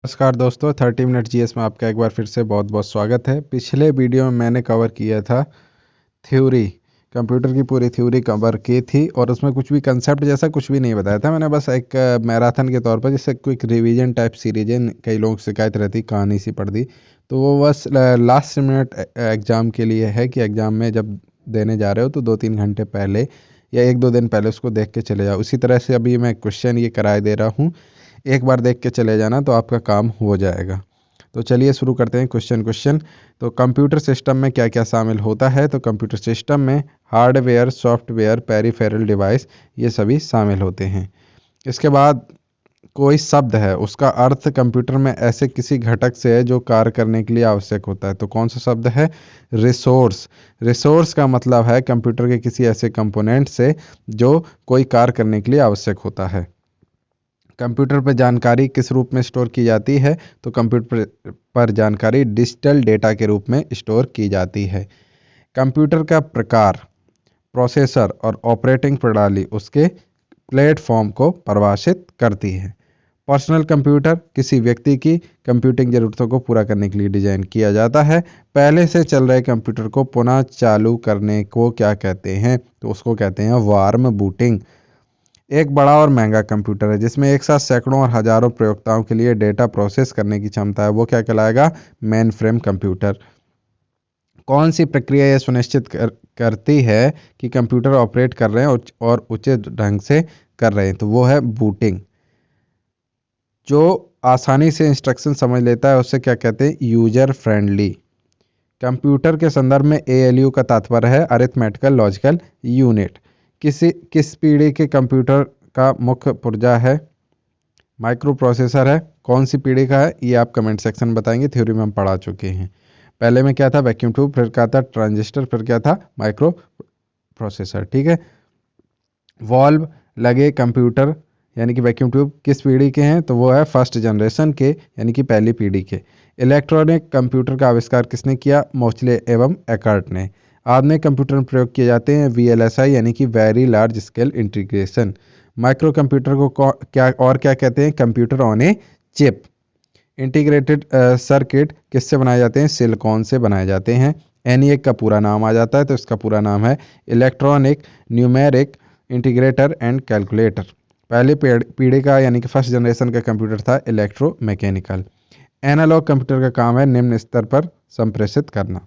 नमस्कार दोस्तों, 30 minute GS में आपका एक बार फिर से बहुत बहुत स्वागत है। पिछले वीडियो में मैंने कवर किया था थ्योरी, कंप्यूटर की पूरी थ्योरी कवर की थी और उसमें कुछ भी कंसेप्ट जैसा कुछ भी नहीं बताया था। मैंने बस एक मैराथन के तौर पर, जैसे क्विक रिवीजन टाइप सीरीज है, कई लोगों की शिकायत रहती कहानी सी पढ़ दी, तो वो बस लास्ट मिनट एग्ज़ाम के लिए है कि एग्ज़ाम में जब देने जा रहे हो तो 2-3 घंटे पहले या 1-2 दिन पहले उसको देख के चले जाओ। उसी तरह से अभी मैं क्वेश्चन ये कराए दे रहा हूँ, एक बार देख के चले जाना तो आपका काम हो जाएगा। तो चलिए शुरू करते हैं क्वेश्चन। तो कंप्यूटर सिस्टम में क्या क्या शामिल होता है? तो कंप्यूटर सिस्टम में हार्डवेयर, सॉफ्टवेयर, पेरिफेरल डिवाइस, ये सभी शामिल होते हैं। इसके बाद कोई शब्द है, उसका अर्थ कंप्यूटर में ऐसे किसी घटक से है जो कार्य करने के लिए आवश्यक होता है। तो कौन सा शब्द है? रिसोर्स। रिसोर्स का मतलब है कंप्यूटर के किसी ऐसे कंपोनेंट से जो कोई कार्य करने के लिए आवश्यक होता है। कंप्यूटर पर जानकारी किस रूप में स्टोर की जाती है? तो कंप्यूटर पर जानकारी डिजिटल डेटा के रूप में स्टोर की जाती है। कंप्यूटर का प्रकार, प्रोसेसर और ऑपरेटिंग प्रणाली उसके प्लेटफॉर्म को परिभाषित करती है। पर्सनल कंप्यूटर किसी व्यक्ति की कंप्यूटिंग ज़रूरतों को पूरा करने के लिए डिज़ाइन किया जाता है। पहले से चल रहे कंप्यूटर को पुनः चालू करने को क्या कहते हैं? तो उसको कहते हैं वार्म बूटिंग। एक बड़ा और महंगा कंप्यूटर है जिसमें एक साथ सैकड़ों और हजारों प्रयोक्ताओं के लिए डेटा प्रोसेस करने की क्षमता है, वो क्या कहलाएगा? Main frame computer. कौन सी प्रक्रिया यह सुनिश्चित करती है कि कंप्यूटर ऑपरेट कर रहे हैं और उचित ढंग से कर रहे हैं? तो वो है बूटिंग। जो आसानी से इंस्ट्रक्शन समझ लेता है उसे क्या कहते हैं? User friendly. कंप्यूटर के संदर्भ में एएलयू का तात्पर्य है अरिथमेटिकल लॉजिकल यूनिट। किस पीढ़ी के कंप्यूटर का मुख्य पुर्जा है? माइक्रो प्रोसेसर है। कौन सी पीढ़ी का है ये आप कमेंट सेक्शन में बताएंगे, थ्योरी में हम पढ़ा चुके हैं। पहले में क्या था? वैक्यूम ट्यूब, फिर क्या था? ट्रांजिस्टर, फिर क्या था? Micro processor. ठीक है। वॉल्व लगे कंप्यूटर यानी कि वैक्यूम ट्यूब किस पीढ़ी के हैं? तो वो है फर्स्ट जनरेशन के यानी कि पहली पीढ़ी के। इलेक्ट्रॉनिक कंप्यूटर का आविष्कार किसने किया? मोचले एवं एकर्ट ने। आधुनिक कंप्यूटर में प्रयोग किए जाते हैं वीएलएसआई यानी कि very large scale integration. Micro computer को क्या कहते हैं? Computer on a chip. Integrated circuit किससे बनाए जाते हैं? सिलिकॉन से बनाए जाते हैं। एनईएक का पूरा नाम आ जाता है तो इसका पूरा नाम है electronic numeric integrator and calculator. पहले पीढ़ी का यानी कि फर्स्ट जनरेशन का कंप्यूटर था इलेक्ट्रोमैकेनिकल। एनालॉग कंप्यूटर का काम है निम्न स्तर पर संप्रेषित करना।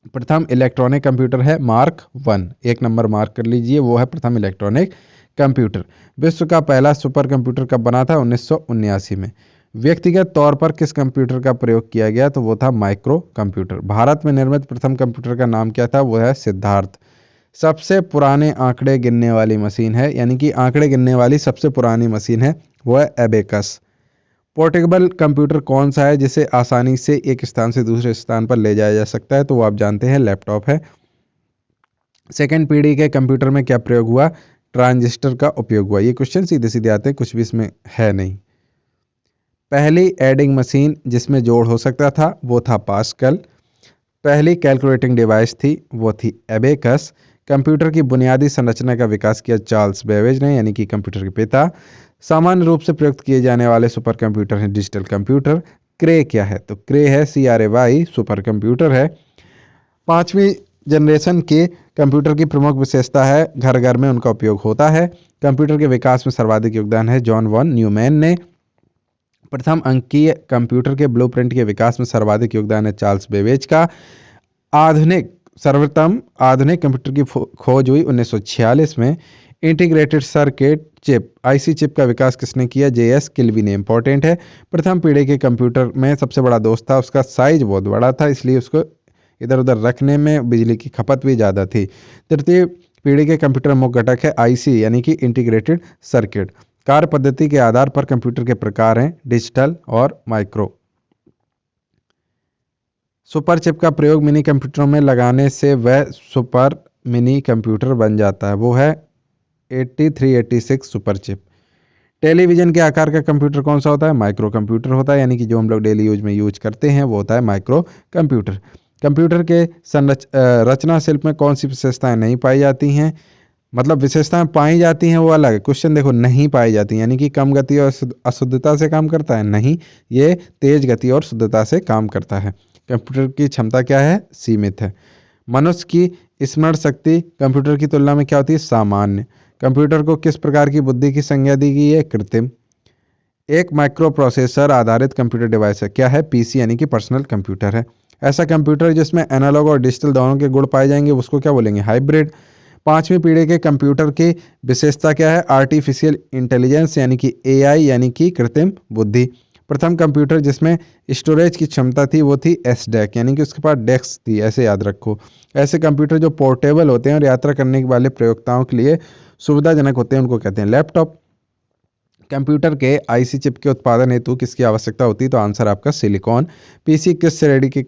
प्रथम इलेक्ट्रॉनिक कंप्यूटर है मार्क 1, 1 नंबर मार्क कर लीजिए, वो है प्रथम इलेक्ट्रॉनिक कंप्यूटर। विश्व का पहला सुपर कंप्यूटर कब बना था? 1979 में। व्यक्तिगत तौर पर किस कंप्यूटर का प्रयोग किया गया? तो वो था माइक्रो कंप्यूटर। भारत में निर्मित प्रथम कंप्यूटर का नाम क्या था? वो है सिद्धार्थ। सबसे पुराने आंकड़े गिनने वाली मशीन है यानी कि आंकड़े गिनने वाली सबसे पुरानी मशीन है वो है एबेकस। पोर्टेबल कंप्यूटर कौन सा है जिसे आसानी से एक स्थान से दूसरे स्थान पर ले जाया जा सकता है? तो वो आप जानते हैं लैपटॉप है। सेकेंड पीढ़ी के कंप्यूटर में क्या प्रयोग हुआ? ट्रांजिस्टर का उपयोग हुआ। ये क्वेश्चन सीधे सीधे आते हैं, कुछ भी इसमें है नहीं। पहली एडिंग मशीन जिसमें जोड़ हो सकता था वो था पास्कल। पहली कैलकुलेटिंग डिवाइस थी वो थी एबेकस। कंप्यूटर की बुनियादी संरचना का विकास किया चार्ल्स बेबेज ने यानी कि कंप्यूटर के पिता। सामान्य रूप से प्रयुक्त किए जाने वाले सुपर कंप्यूटर हैं डिजिटल कंप्यूटर। क्रे क्या है? तो क्रे है CRAY, सुपर कंप्यूटर है। पांचवी जनरेशन के कंप्यूटर की प्रमुख विशेषता है घर घर में उनका उपयोग होता है। कंप्यूटर के विकास में सर्वाधिक योगदान है जॉन वॉन न्यूमैन ने। प्रथम अंकीय कंप्यूटर के ब्लूप्रिंट के विकास में सर्वाधिक योगदान है चार्ल्स बेबेज का। सर्वोत्तम आधुनिक कंप्यूटर की खोज हुई 1946 में। Integrated circuit chip IC chip का विकास किसने किया? JS किल्वी ने। इंपॉर्टेंट है। प्रथम पीढ़ी के कंप्यूटर में सबसे बड़ा दोस्त था उसका साइज बहुत बड़ा था, इसलिए उसको इधर उधर रखने में बिजली की खपत भी ज़्यादा थी। तृतीय पीढ़ी के कंप्यूटर मुख्य घटक है IC यानी कि इंटीग्रेटेड सर्किट। कार्य पद्धति के आधार पर कंप्यूटर के प्रकार हैं डिजिटल और माइक्रो। सुपर चिप का प्रयोग मिनी कंप्यूटरों में लगाने से वह सुपर मिनी कंप्यूटर बन जाता है, वो है 8386 सुपर चिप। टेलीविजन के आकार का कंप्यूटर कौन सा होता है? माइक्रो कंप्यूटर होता है यानी कि जो हम लोग डेली यूज में यूज करते हैं वो होता है माइक्रो कंप्यूटर। कंप्यूटर के रचना शिल्प में कौन सी विशेषताएं नहीं पाई जाती हैं? मतलब विशेषताएं पाई जाती हैं वो अलग है। क्वेश्चन देखो, नहीं पाई जाती यानी कि कम गति और अशुद्धता से काम करता है, नहीं, ये तेज गति और शुद्धता से काम करता है। कंप्यूटर की क्षमता क्या है, सीमित है। मनुष्य की स्मरण शक्ति कंप्यूटर की तुलना में क्या होती है, सामान्य। कंप्यूटर को किस प्रकार की बुद्धि की संज्ञा दी गई है, कृत्रिम। एक माइक्रो प्रोसेसर आधारित कंप्यूटर डिवाइस है, क्या है, पीसी यानी कि पर्सनल कंप्यूटर है। ऐसा कंप्यूटर जिसमें एनालॉग और डिजिटल दोनों के गुण पाए जाएंगे उसको क्या बोलेंगे, हाइब्रिड। पांचवी पीढ़ी के कंप्यूटर की विशेषता क्या है, आर्टिफिशियल इंटेलिजेंस यानी कि एआई यानी कि कृत्रिम बुद्धि। प्रथम कंप्यूटर जिसमें स्टोरेज की क्षमता थी वो थी एस डेक यानी कि उसके पास डेस्क थी, ऐसे याद रखो। ऐसे कंप्यूटर जो पोर्टेबल होते हैं और यात्रा करने वाले प्रयोक्ताओं के लिए सुविधाजनक होते हैं उनको कहते हैं लैपटॉप। कंप्यूटर के आईसी चिप के उत्पादन हेतु किसकी आवश्यकता होती है, तो आंसर आपका सिलिकॉन। पीसी किस श्रेणी के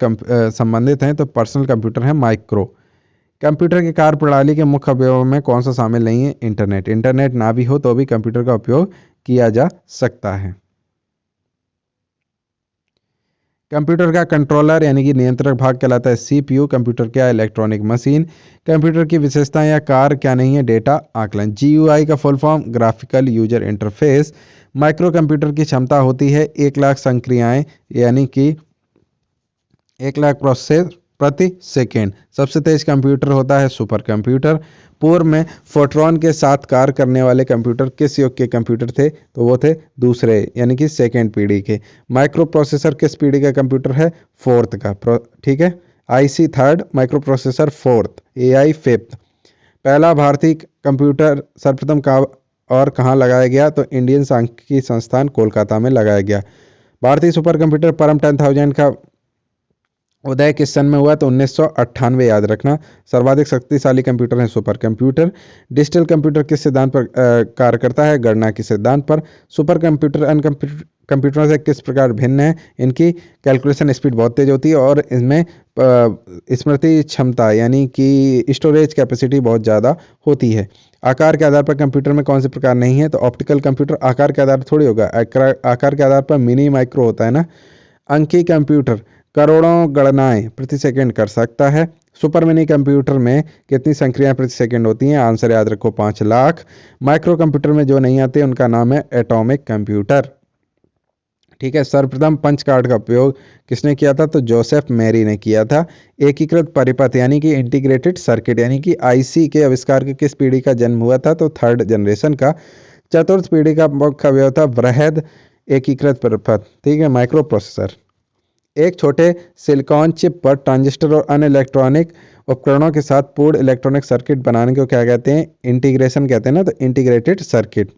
संबंधित हैं, तो पर्सनल कंप्यूटर है, माइक्रो। कंप्यूटर की कार्य प्रणाली के मुख्य अवयवों में कौन सा शामिल नहीं है, इंटरनेट। इंटरनेट ना भी हो तो भी कंप्यूटर का उपयोग किया जा सकता है। कंप्यूटर का कंट्रोलर यानी कि नियंत्रक भाग कहलाता है सीपीयू। कंप्यूटर क्या है, इलेक्ट्रॉनिक मशीन। कंप्यूटर की विशेषताएं या कार्य क्या नहीं है, डेटा आकलन। जीयूआई का full form graphical user interface. Micro computer की क्षमता होती है 1 लाख संक्रियाएं यानी कि 1 लाख प्रोसेसर प्रति सेकेंड। सबसे तेज कंप्यूटर होता है सुपर कंप्यूटर। पूर्व में फोर्ट्रॉन के साथ कार्य करने वाले कंप्यूटर किस युग के कंप्यूटर थे, तो वो थे दूसरे यानी कि सेकेंड पीढ़ी के। माइक्रो प्रोसेसर किस पीढ़ी का कंप्यूटर है, फोर्थ का। ठीक है, IC third, micro processor fourth, AI fifth. पहला भारतीय कंप्यूटर सर्वप्रथम और कहाँ लगाया गया, तो इंडियन सांख्यिकी संस्थान कोलकाता में लगाया गया। भारतीय सुपर कंप्यूटर परम 10,000 का उदय किस सन में हुआ, तो 1998, याद रखना। सर्वाधिक शक्तिशाली कंप्यूटर है सुपर कंप्यूटर। डिजिटल कंप्यूटर किस सिद्धांत पर कार्य करता है, गणना के सिद्धांत पर। सुपर कंप्यूटर अन्य कंप्यूटरों से किस प्रकार भिन्न है, इनकी कैलकुलेशन स्पीड बहुत तेज होती है और इसमें स्मृति क्षमता यानी कि स्टोरेज कैपेसिटी बहुत ज़्यादा होती है। आकार के आधार पर कंप्यूटर में कौन से प्रकार नहीं है, तो ऑप्टिकल कंप्यूटर आकार के आधार पर थोड़ी होगा, आकार के आधार पर मिनी माइक्रो होता है ना। अंकीय कंप्यूटर करोड़ों गणनाएं प्रति सेकंड कर सकता है। सुपर मिनी कंप्यूटर में कितनी संक्रियाएं प्रति सेकंड होती हैं, आंसर याद रखो 5 लाख। माइक्रो कंप्यूटर में जो नहीं आते उनका नाम है एटॉमिक कंप्यूटर। ठीक है, सर्वप्रथम पंच कार्ड का उपयोग किसने किया था, तो जोसेफ मैरी ने किया था। एकीकृत परिपथ यानी कि इंटीग्रेटेड सर्किट यानी कि आईसी के आविष्कार के किस पीढ़ी का जन्म हुआ था, तो थर्ड जनरेशन का। चतुर्थ पीढ़ी का मुख्य अवयव था वृहद एकीकृत परिपथ, ठीक है, माइक्रो प्रोसेसर। एक छोटे सिलिकॉन चिप पर ट्रांजिस्टर और अन्य इलेक्ट्रॉनिक उपकरणों के साथ पूर्ण इलेक्ट्रॉनिक सर्किट बनाने को क्या कहते हैं, इंटीग्रेशन कहते हैं ना, तो इंटीग्रेटेड सर्किट।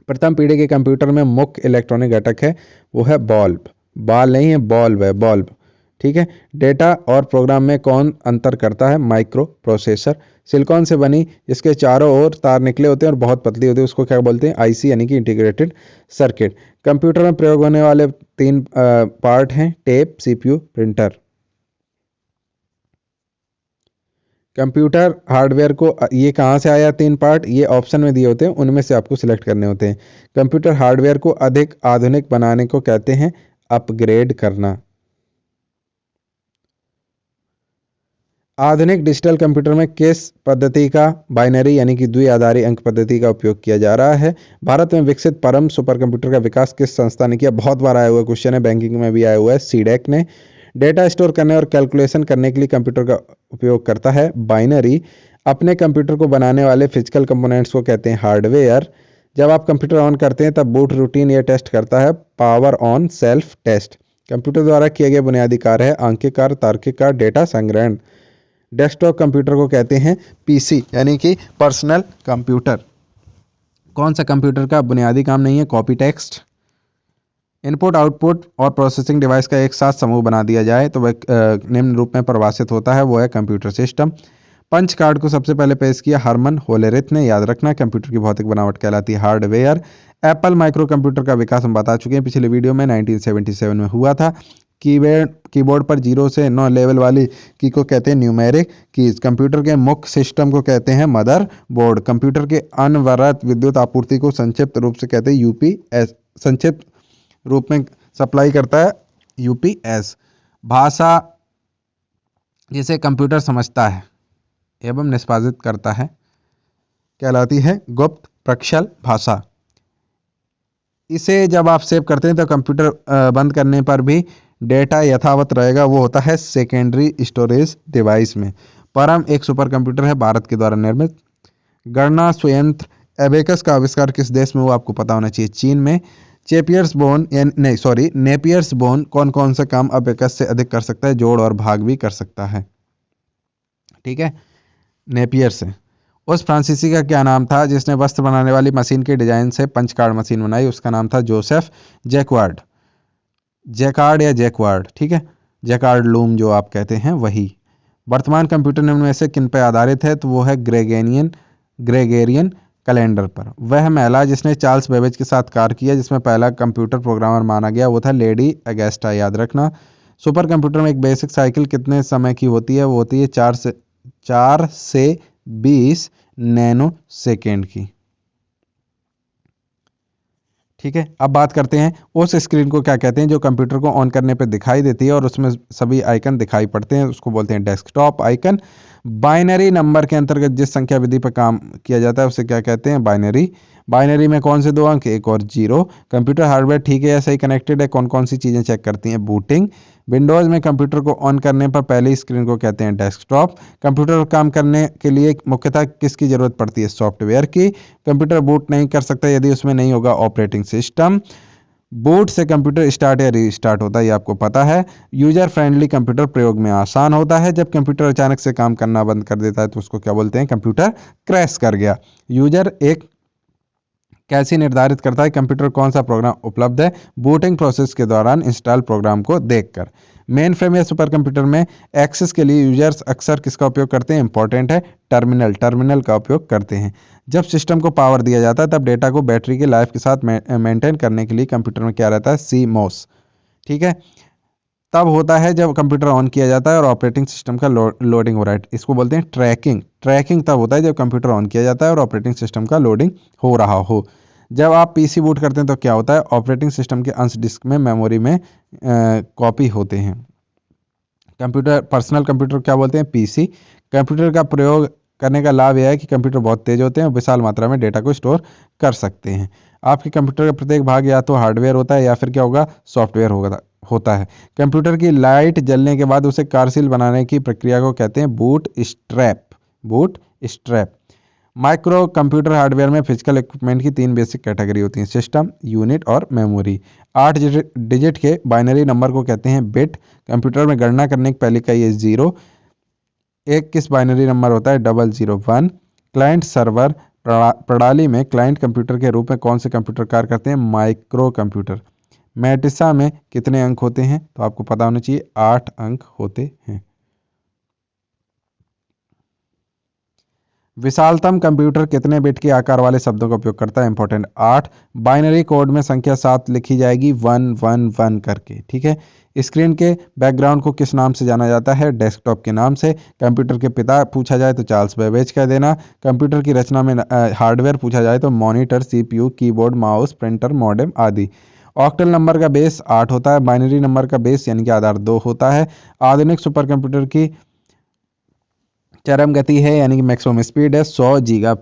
प्रथम पीढ़ी के कंप्यूटर में मुख्य इलेक्ट्रॉनिक घटक है वो है बल्ब, बाल नहीं है, बल्ब है, बल्ब। ठीक है, डेटा और प्रोग्राम में कौन अंतर करता है, माइक्रो प्रोसेसर। सिलिकॉन से बनी जिसके चारों ओर तार निकले होते हैं और बहुत पतली होती है उसको क्या बोलते हैं, आईसी यानी कि इंटीग्रेटेड सर्किट। कंप्यूटर में प्रयोग होने वाले 3 पार्ट हैं, tape, CPU, printer. Computer hardware को ये कहाँ से आया 3 पार्ट, ये ऑप्शन में दिए होते हैं उनमें से आपको सिलेक्ट करने होते हैं। कंप्यूटर हार्डवेयर को अधिक आधुनिक बनाने को कहते हैं अपग्रेड करना। आधुनिक डिजिटल कंप्यूटर में किस पद्धति का, बाइनरी यानी कि द्विआधारी अंक पद्धति का उपयोग किया जा रहा है। भारत में विकसित परम सुपर कंप्यूटर का विकास किस संस्था ने किया, बहुत बार आया हुआ क्वेश्चन है, बैंकिंग में भी आया हुआ है, सीडेक ने। डेटा स्टोर करने और कैलकुलेशन करने के लिए कंप्यूटर का उपयोग करता है बाइनरी। अपने कंप्यूटर को बनाने वाले फिजिकल कंपोनेंट्स को कहते हैं हार्डवेयर। जब आप कंप्यूटर ऑन करते हैं तब बूट रूटीन यह टेस्ट करता है power on self test. Computer द्वारा किए गए बुनियादी कार्य है अंकित कार्य, तार्किक कार्य, डेटा संग्रहण। डेस्कटॉप कंप्यूटर को कहते हैं पीसी यानी कि पर्सनल कंप्यूटर। कौन सा कंप्यूटर का बुनियादी काम नहीं है, कॉपी टेक्स्ट। इनपुट आउटपुट और प्रोसेसिंग डिवाइस का एक साथ समूह बना दिया जाए तो वह निम्न रूप में परिभाषित होता है, वो है कंप्यूटर सिस्टम। पंच कार्ड को सबसे पहले पेश किया हरमन होलेरिथ ने, याद रखना। कंप्यूटर की भौतिक बनावट कहलाती है हार्डवेयर। एप्पल माइक्रो कंप्यूटर का विकास हम बता चुके हैं पिछले वीडियो में, 1977 में हुआ था। कीबोर्ड पर 0 से 9 लेवल वाली की को कहते हैं न्यूमेरिक कीज। कंप्यूटर के मुख्य सिस्टम को कहते हैं मदर बोर्ड। कंप्यूटर के अनवरत विद्युत आपूर्ति को संक्षिप्त रूप से कहते हैं यूपीएस, संक्षिप्त रूप में सप्लाई करता है यूपीएस। भाषा जिसे कंप्यूटर समझता है एवं निष्पादित करता है कहलाती है गुप्त प्रक्षल भाषा। इसे जब आप सेव करते हैं तो कंप्यूटर बंद करने पर भी डेटा यथावत रहेगा, वो होता है सेकेंडरी स्टोरेज डिवाइस में। परम एक सुपर कंप्यूटर है भारत के द्वारा निर्मित। गणना संयंत्र एबेकस का आविष्कार किस देश में, वो आपको पता होना चाहिए, चीन में। चेपियर्स बोन नहीं सॉरी नेपियर्स बोन कौन कौन सा काम अबेकस से अधिक कर सकता है, जोड़ और भाग भी कर सकता है, ठीक है, नेपियर से। उस फ्रांसीसी का क्या नाम था जिसने वस्त्र बनाने वाली मशीन के डिजाइन से पंच कार्ड मशीन बनाई, उसका नाम था जोसेफ जैकवार्ड, जैकार्ड या जैकवार्ड, ठीक है, जैकार्ड लूम जो आप कहते हैं वही। वर्तमान कंप्यूटर निम्न में से किन पर आधारित है, तो वो है ग्रेगेरियन कैलेंडर पर। वह महिला जिसने चार्ल्स बेबेज के साथ कार्य किया, जिसमें पहला कंप्यूटर प्रोग्रामर माना गया, वो था लेडी अगेस्टा, याद रखना। सुपर कंप्यूटर में एक बेसिक साइकिल कितने समय की होती है, वो होती है 4 से 20 नैनो सेकेंड की, ठीक है। अब बात करते हैं उस स्क्रीन को क्या कहते हैं जो कंप्यूटर को ऑन करने पर दिखाई देती है और उसमें सभी आइकन दिखाई पड़ते हैं, उसको बोलते हैं डेस्कटॉप आइकन। बाइनरी नंबर के अंतर्गत जिस संख्या विधि पर काम किया जाता है उसे क्या कहते हैं, बाइनरी। बाइनरी में कौन से दो अंक, एक और जीरो। कंप्यूटर हार्डवेयर ठीक है या सही कनेक्टेड है, कौन कौन सी चीजें चेक करती हैं, बूटिंग। विंडोज में कंप्यूटर को ऑन करने पर पहली स्क्रीन को कहते हैं डेस्कटॉप। कंप्यूटर को काम करने के लिए मुख्यतः किसकी जरूरत पड़ती है, सॉफ्टवेयर की। कंप्यूटर बूट नहीं कर सकता यदि उसमें नहीं होगा ऑपरेटिंग सिस्टम। बूट से कंप्यूटर स्टार्ट या रीस्टार्ट होता है, ये आपको पता है। यूजर फ्रेंडली कंप्यूटर प्रयोग में आसान होता है। जब कंप्यूटर अचानक से काम करना बंद कर देता है तो उसको क्या बोलते हैं, कंप्यूटर क्रैश कर गया। यूजर एक कैसे निर्धारित करता है कंप्यूटर कौन सा प्रोग्राम उपलब्ध है, बूटिंग प्रोसेस के दौरान इंस्टॉल प्रोग्राम को देखकर। मेन फ्रेम या सुपर कंप्यूटर में एक्सेस के लिए यूजर्स अक्सर किसका उपयोग करते हैं, इंपॉर्टेंट है, टर्मिनल का उपयोग करते हैं। जब सिस्टम को पावर दिया जाता है तब डेटा को बैटरी के लाइफ के साथ मेंटेन करने के लिए कंप्यूटर में क्या रहता है, CMOS, ठीक है। तब होता है जब कंप्यूटर ऑन किया जाता है और ऑपरेटिंग सिस्टम का लोडिंग हो रहा है, इसको बोलते हैं ट्रैकिंग तब होता है जब कंप्यूटर ऑन किया जाता है और ऑपरेटिंग सिस्टम का लोडिंग हो रहा हो। जब आप पीसी बूट करते हैं तो क्या होता है, ऑपरेटिंग सिस्टम के अंश डिस्क में मेमोरी में कॉपी होते हैं। कंप्यूटर पर्सनल कंप्यूटर क्या बोलते हैं, पीसी। कंप्यूटर का प्रयोग करने का लाभ यह है कि कंप्यूटर बहुत तेज होते हैं और विशाल मात्रा में डेटा को स्टोर कर सकते हैं। आपके कंप्यूटर का प्रत्येक भाग या तो हार्डवेयर होता है या फिर क्या होगा, सॉफ्टवेयर होता है। कंप्यूटर की लाइट जलने के बाद उसे कार्यशील बनाने की प्रक्रिया को कहते हैं boot strap. Micro computer hardware में फिजिकल इक्विपमेंट की 3 बेसिक कैटेगरी होती हैं, सिस्टम, यूनिट और मेमोरी। 8 डिजिट के बाइनरी नंबर को कहते हैं बिट। कंप्यूटर में गणना करने की पहली इकाई है 0। एक किस बाइनरी नंबर होता है, 001। क्लाइंट सर्वर प्रणाली में क्लाइंट कंप्यूटर के रूप में कौन से कंप्यूटर कार्य करते हैं, माइक्रो कंप्यूटर। मैटिसा में कितने अंक होते हैं, तो आपको पता होना चाहिए 8 अंक होते हैं। विशालतम कंप्यूटर कितने बिट के आकार वाले शब्दों का उपयोग करता है, इंपॉर्टेंट 8। बाइनरी कोड में संख्या 7 लिखी जाएगी 111 करके, ठीक है। स्क्रीन के बैकग्राउंड को किस नाम से जाना जाता है, डेस्कटॉप के नाम से। कंप्यूटर के पिता पूछा जाए तो चार्ल्स बेबेज कह देना। कंप्यूटर की रचना में हार्डवेयर पूछा जाए तो monitor, CPU, keyboard, mouse, printer, modem आदि। ऑक्टल नंबर का बेस 8 होता है। बाइनरी नंबर का बेस यानी कि आधार 2 होता है। आधुनिक सुपर कंप्यूटर की चरम गति है यानी कि मैक्सिमम स्पीड है 100 गीगा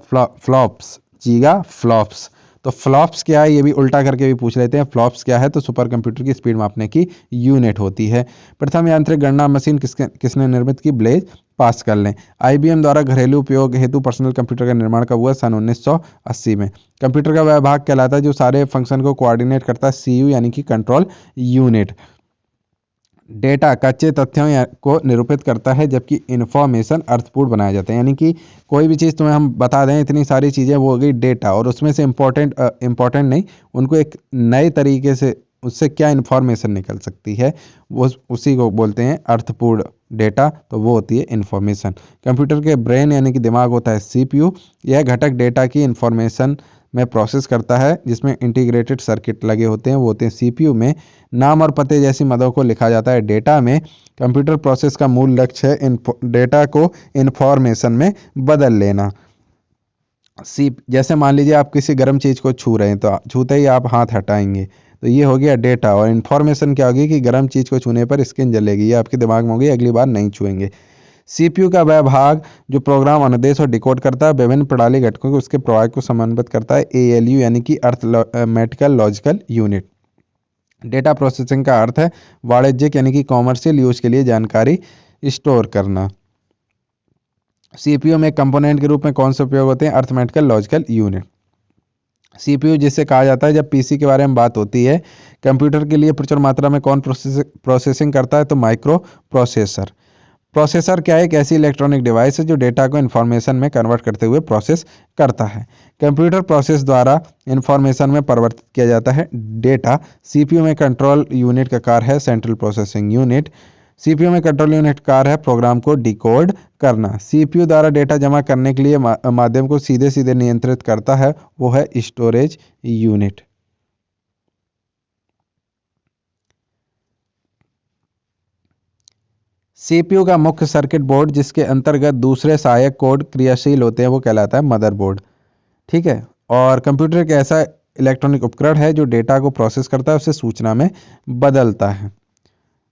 फ्लॉप्स। तो फ्लॉप्स क्या है ये भी उल्टा करके भी पूछ लेते हैं, फ्लॉप्स क्या है, तो सुपर कंप्यूटर की स्पीड मापने की यूनिट होती है। प्रथम यांत्रिक गणना मशीन किसने निर्मित की, ब्लेज पास्कल ने। IBM द्वारा घरेलू उपयोग हेतु पर्सनल कंप्यूटर का निर्माण कब हुआ, सन 1980 में। कंप्यूटर का वह भाग कहलाता है जो सारे फंक्शन को कोऑर्डिनेट करता है, CU यानी कि कंट्रोल यूनिट। डेटा कच्चे तथ्यों को निरूपित करता है जबकि इन्फॉर्मेशन अर्थपूर्ण बनाया जाता है, यानी कि कोई भी चीज़ तुम्हें हम बता दें, इतनी सारी चीज़ें वो हो गई डेटा, और उसमें से इम्पोर्टेंट नहीं, उनको एक नए तरीके से उससे क्या इन्फॉर्मेशन निकल सकती है वो उसी को बोलते हैं अर्थपूर्ण डेटा, तो वो होती है इन्फॉर्मेशन। कंप्यूटर के ब्रेन यानी कि दिमाग होता है CPU। यह घटक डेटा की इन्फॉर्मेशन में प्रोसेस करता है जिसमें इंटीग्रेटेड सर्किट लगे होते हैं, वो होते हैं CPU में। नाम और पते जैसी मदों को लिखा जाता है डेटा में। कंप्यूटर प्रोसेस का मूल लक्ष्य है डेटा को इन्फॉर्मेशन में बदल लेना। जैसे मान लीजिए आप किसी गर्म चीज़ को छू रहे हैं तो छूते ही आप हाथ हटाएंगे, तो ये हो गया डेटा। और इन्फॉर्मेशन क्या होगी कि गर्म चीज़ को छूने पर स्किन जलेगी, ये आपके दिमाग में होगी, अगली बार नहीं छुएंगे। सीपीयू का वह भाग जो प्रोग्राम अनुदेश और डिकोड करता है, विभिन्न प्रणाली घटकों के उसके प्रवाह को समन्वित करता है। एएलयू यानी कि arithmetical logical unit. Data processing का अर्थ है वाणिज्यिक यानी कि कॉमर्शियल यूज के लिए जानकारी स्टोर करना। सीपीयू में कंपोनेंट के रूप में कौन से उपयोग होते हैं? Arithmetical logical unit. सीपीयू जिसे कहा जाता है, जब पीसी के बारे में बात होती है, कंप्यूटर के लिए प्रचुर मात्रा में कौन प्रोसेसिंग करता है? तो माइक्रो प्रोसेसर। प्रोसेसर क्या है? एक ऐसी इलेक्ट्रॉनिक डिवाइस है जो डेटा को इन्फॉर्मेशन में कन्वर्ट करते हुए प्रोसेस करता है। कंप्यूटर प्रोसेस द्वारा इन्फॉर्मेशन में परिवर्तित किया जाता है डेटा। सीपीयू में कंट्रोल यूनिट का कार्य है सेंट्रल प्रोसेसिंग यूनिट। सीपीयू में कंट्रोल यूनिट का कार्य है प्रोग्राम को डिकोड करना। सीपीयू द्वारा डेटा जमा करने के लिए माध्यम को सीधे सीधे नियंत्रित करता है, वो है स्टोरेज यूनिट। सीपीयू का मुख्य सर्किट बोर्ड जिसके अंतर्गत दूसरे सहायक कोड क्रियाशील होते हैं वो कहलाता है मदरबोर्ड। ठीक है। और कंप्यूटर एक ऐसा इलेक्ट्रॉनिक उपकरण है जो डेटा को प्रोसेस करता है, उसे सूचना में बदलता है।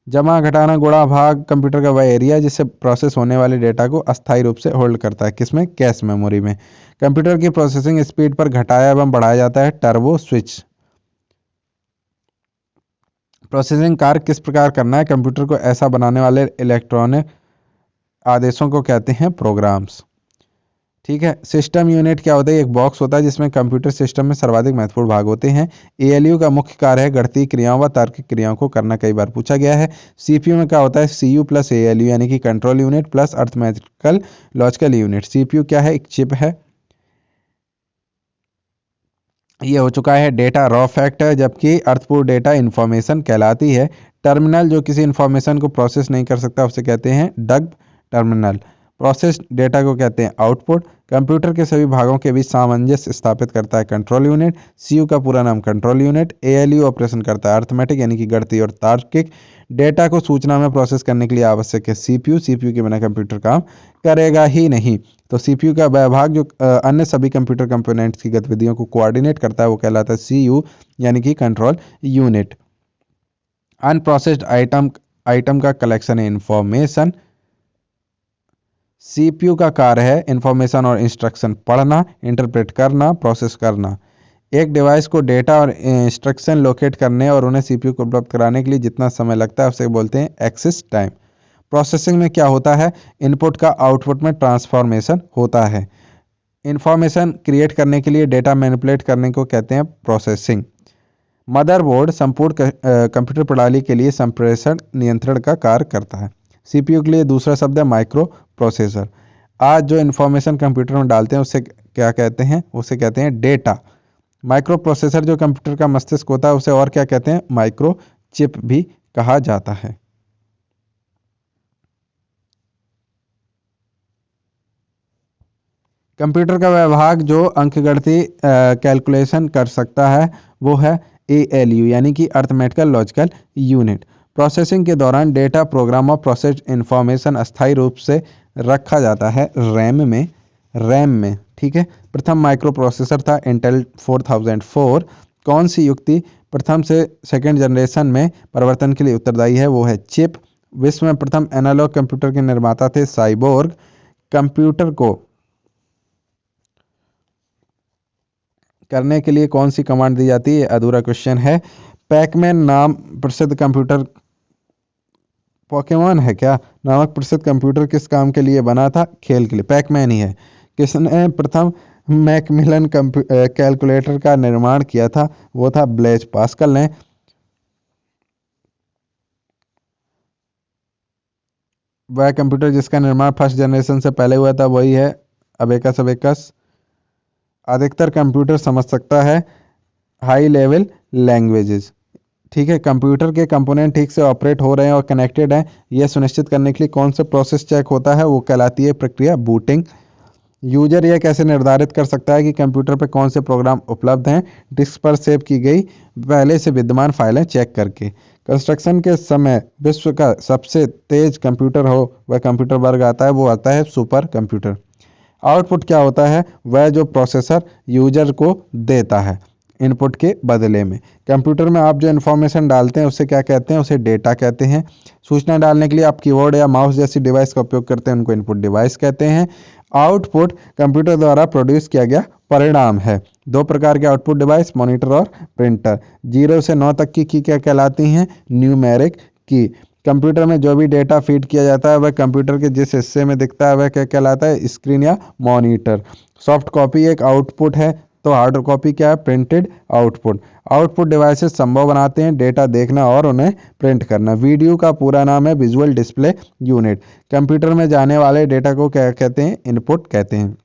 जमा घटाना गुणा भाग कंप्यूटर का वह एरिया जिससे प्रोसेस होने वाले डेटा को अस्थायी रूप से होल्ड करता है। किसमें? कैश मेमोरी में। कंप्यूटर की प्रोसेसिंग स्पीड पर घटाया एवं बढ़ाया जाता है टर्बो स्विच। प्रोसेसिंग कार्य किस प्रकार करना है? कंप्यूटर को ऐसा बनाने वाले इलेक्ट्रॉनिक आदेशों को कहते हैं प्रोग्राम्स। ठीक है। सिस्टम यूनिट क्या होता है? एक बॉक्स होता है जिसमें कंप्यूटर सिस्टम में सर्वाधिक महत्वपूर्ण भाग होते हैं। एएलयू का मुख्य कार्य है गणितीय क्रियाओं व तार्किक क्रियाओं को करना, कई बार पूछा गया है। सीपीयू में क्या होता है? सीयू प्लस एएलयू यानी कि control unit plus arithmetical logical unit. CPU क्या है? एक चिप है। ये हो चुका है डेटा रॉ फैक्ट है, जबकि अर्थपूर्ण डेटा इंफॉर्मेशन कहलाती है। टर्मिनल जो किसी इंफॉर्मेशन को प्रोसेस नहीं कर सकता उसे कहते हैं डग टर्मिनल। प्रोसेस डेटा को कहते हैं आउटपुट। कंप्यूटर के सभी भागों के बीच सामंजस्य स्थापित करता है कंट्रोल यूनिट। सीयू का पूरा नाम कंट्रोल यूनिट। एएलयू ऑपरेशन करता है अर्थमेटिक यानी कि गणितीय और तार्किक। डेटा को सूचना में प्रोसेस करने के लिए आवश्यक है सीपीयू। सीपीयू के बिना कंप्यूटर काम करेगा ही नहीं। तो सीपीयू का वह भाग जो अन्य सभी कंप्यूटर कंपोनेंट्स की गतिविधियों को कोऑर्डिनेट करता है वो कहलाता है सीयू यानी कि कंट्रोल यूनिट। अनप्रोसेस्ड आइटम का कलेक्शन है इंफॉर्मेशन। सीपीयू का कार्य है इंफॉर्मेशन और इंस्ट्रक्शन पढ़ना, इंटरप्रेट करना, प्रोसेस करना। एक डिवाइस को डेटा और इंस्ट्रक्शन लोकेट करने और उन्हें सीपीयू को उपलब्ध कराने के लिए जितना समय लगता है उसे बोलते हैं एक्सेस टाइम। प्रोसेसिंग में क्या होता है? इनपुट का आउटपुट में ट्रांसफॉर्मेशन होता है। इंफॉर्मेशन क्रिएट करने के लिए डेटा मैनिपुलेट करने को कहते हैं प्रोसेसिंग। मदरबोर्ड संपूर्ण कंप्यूटर प्रणाली के लिए संप्रेषण नियंत्रण का कार्य करता है। सीपीयू के लिए दूसरा शब्द है माइक्रो प्रोसेसर। आज जो इंफॉर्मेशन कंप्यूटर में डालते हैं उसे क्या कहते हैं? उसे कहते हैं डेटा। माइक्रो प्रोसेसर जो कंप्यूटर का मस्तिष्क होता है उसे और क्या कहते हैं? माइक्रो चिप भी कहा जाता है। कंप्यूटर का वह भाग जो अंकगणितीय कैलकुलेशन कर सकता है वो है एएलयू यानी कि अर्थमेटिकल लॉजिकल यूनिट। प्रोसेसिंग के दौरान डेटा प्रोग्राम और प्रोसेस्ड इंफॉर्मेशन अस्थायी रूप से रखा जाता है रैम में। ठीक है। प्रथम माइक्रो प्रोसेसर था इंटेल 4004। कौन सी युक्ति प्रथम से सेकेंड जनरेशन में परिवर्तन के लिए उत्तरदायी है? वो है चिप। विश्व में प्रथम एनालॉग कंप्यूटर के निर्माता थे साइबोर्ग। कंप्यूटर को करने के लिए कौन सी कमांड दी जाती है? अधूरा क्वेश्चन है। पैकमैन नाम प्रसिद्ध कंप्यूटर पोकेमॉन है क्या नामक प्रसिद्ध कंप्यूटर किस काम के लिए बना था? खेल के लिए। पैकमैन ही है। किसने प्रथम मैकमिलन कैलकुलेटर का निर्माण किया था? वो था ब्लेज पास्कल ने। वह कंप्यूटर जिसका निर्माण फर्स्ट जनरेशन से पहले हुआ था वही है अबेकस अबेकस। अधिकतर कंप्यूटर समझ सकता है हाई लेवल लैंग्वेजेस। ठीक है। कंप्यूटर के कंपोनेंट ठीक से ऑपरेट हो रहे हैं और कनेक्टेड हैं यह सुनिश्चित करने के लिए कौन सा प्रोसेस चेक होता है? वो कहलाती है प्रक्रिया बूटिंग। यूजर यह कैसे निर्धारित कर सकता है कि कंप्यूटर पर कौन से प्रोग्राम उपलब्ध हैं? डिस्क पर सेव की गई पहले से विद्यमान फाइलें चेक करके। कंस्ट्रक्शन के समय विश्व का सबसे तेज कंप्यूटर हो वह कंप्यूटर वर्ग आता है, वो आता है सुपर कंप्यूटर। आउटपुट क्या होता है? वह जो प्रोसेसर यूजर को देता है। इनपुट के बदले में। कंप्यूटर में आप जो इन्फॉर्मेशन डालते हैं उसे क्या कहते हैं, उसे डेटा कहते हैं। सूचना डालने के लिए आप कीबोर्ड या माउस जैसी डिवाइस का उपयोग करते हैं, उनको इनपुट डिवाइस कहते हैं। आउटपुट कंप्यूटर द्वारा प्रोड्यूस किया गया परिणाम है। दो प्रकार के आउटपुट डिवाइस, मॉनिटर और प्रिंटर। 0 से 9 तक की क्या कहलाती हैं, न्यूमेरिक की। कंप्यूटर में जो भी डेटा फीड किया जाता है वह कंप्यूटर के जिस हिस्से में दिखता है वह क्या कहलाता है, स्क्रीन या मॉनिटर। सॉफ्ट कॉपी एक आउटपुट है, तो हार्ड कॉपी क्या है, प्रिंटेड आउटपुट। आउटपुट डिवाइसेस संभव बनाते हैं डेटा देखना और उन्हें प्रिंट करना। वीडियो का पूरा नाम है विजुअल डिस्प्ले यूनिट। कंप्यूटर में जाने वाले डेटा को क्या कहते हैं, इनपुट कहते हैं।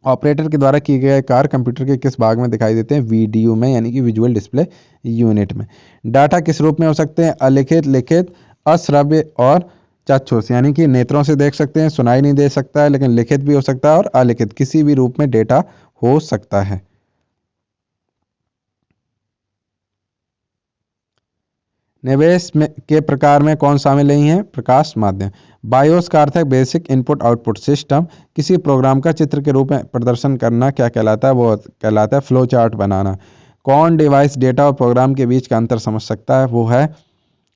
ऑपरेटर के द्वारा किए गए कार्य कंप्यूटर के किस भाग में दिखाई देते हैं, वीडियो में, यानी कि विजुअल डिस्प्ले यूनिट में। डाटा किस रूप में हो सकते हैं, अलिखित, लिखित, अश्रव्य और चाक्षुष, यानी कि नेत्रों से देख सकते हैं, सुनाई नहीं दे सकता है, लेकिन लिखित भी हो सकता है और अलिखित, किसी भी रूप में डेटा हो सकता है। निवेश में के प्रकार में कौन शामिल नहीं है, प्रकाश माध्यम। बायोस का अर्थ है बेसिक इनपुट आउटपुट सिस्टम। किसी प्रोग्राम का चित्र के रूप में प्रदर्शन करना क्या कहलाता है, वो कहलाता है फ्लो चार्ट बनाना। कौन डिवाइस डेटा और प्रोग्राम के बीच का अंतर समझ सकता है, वो है,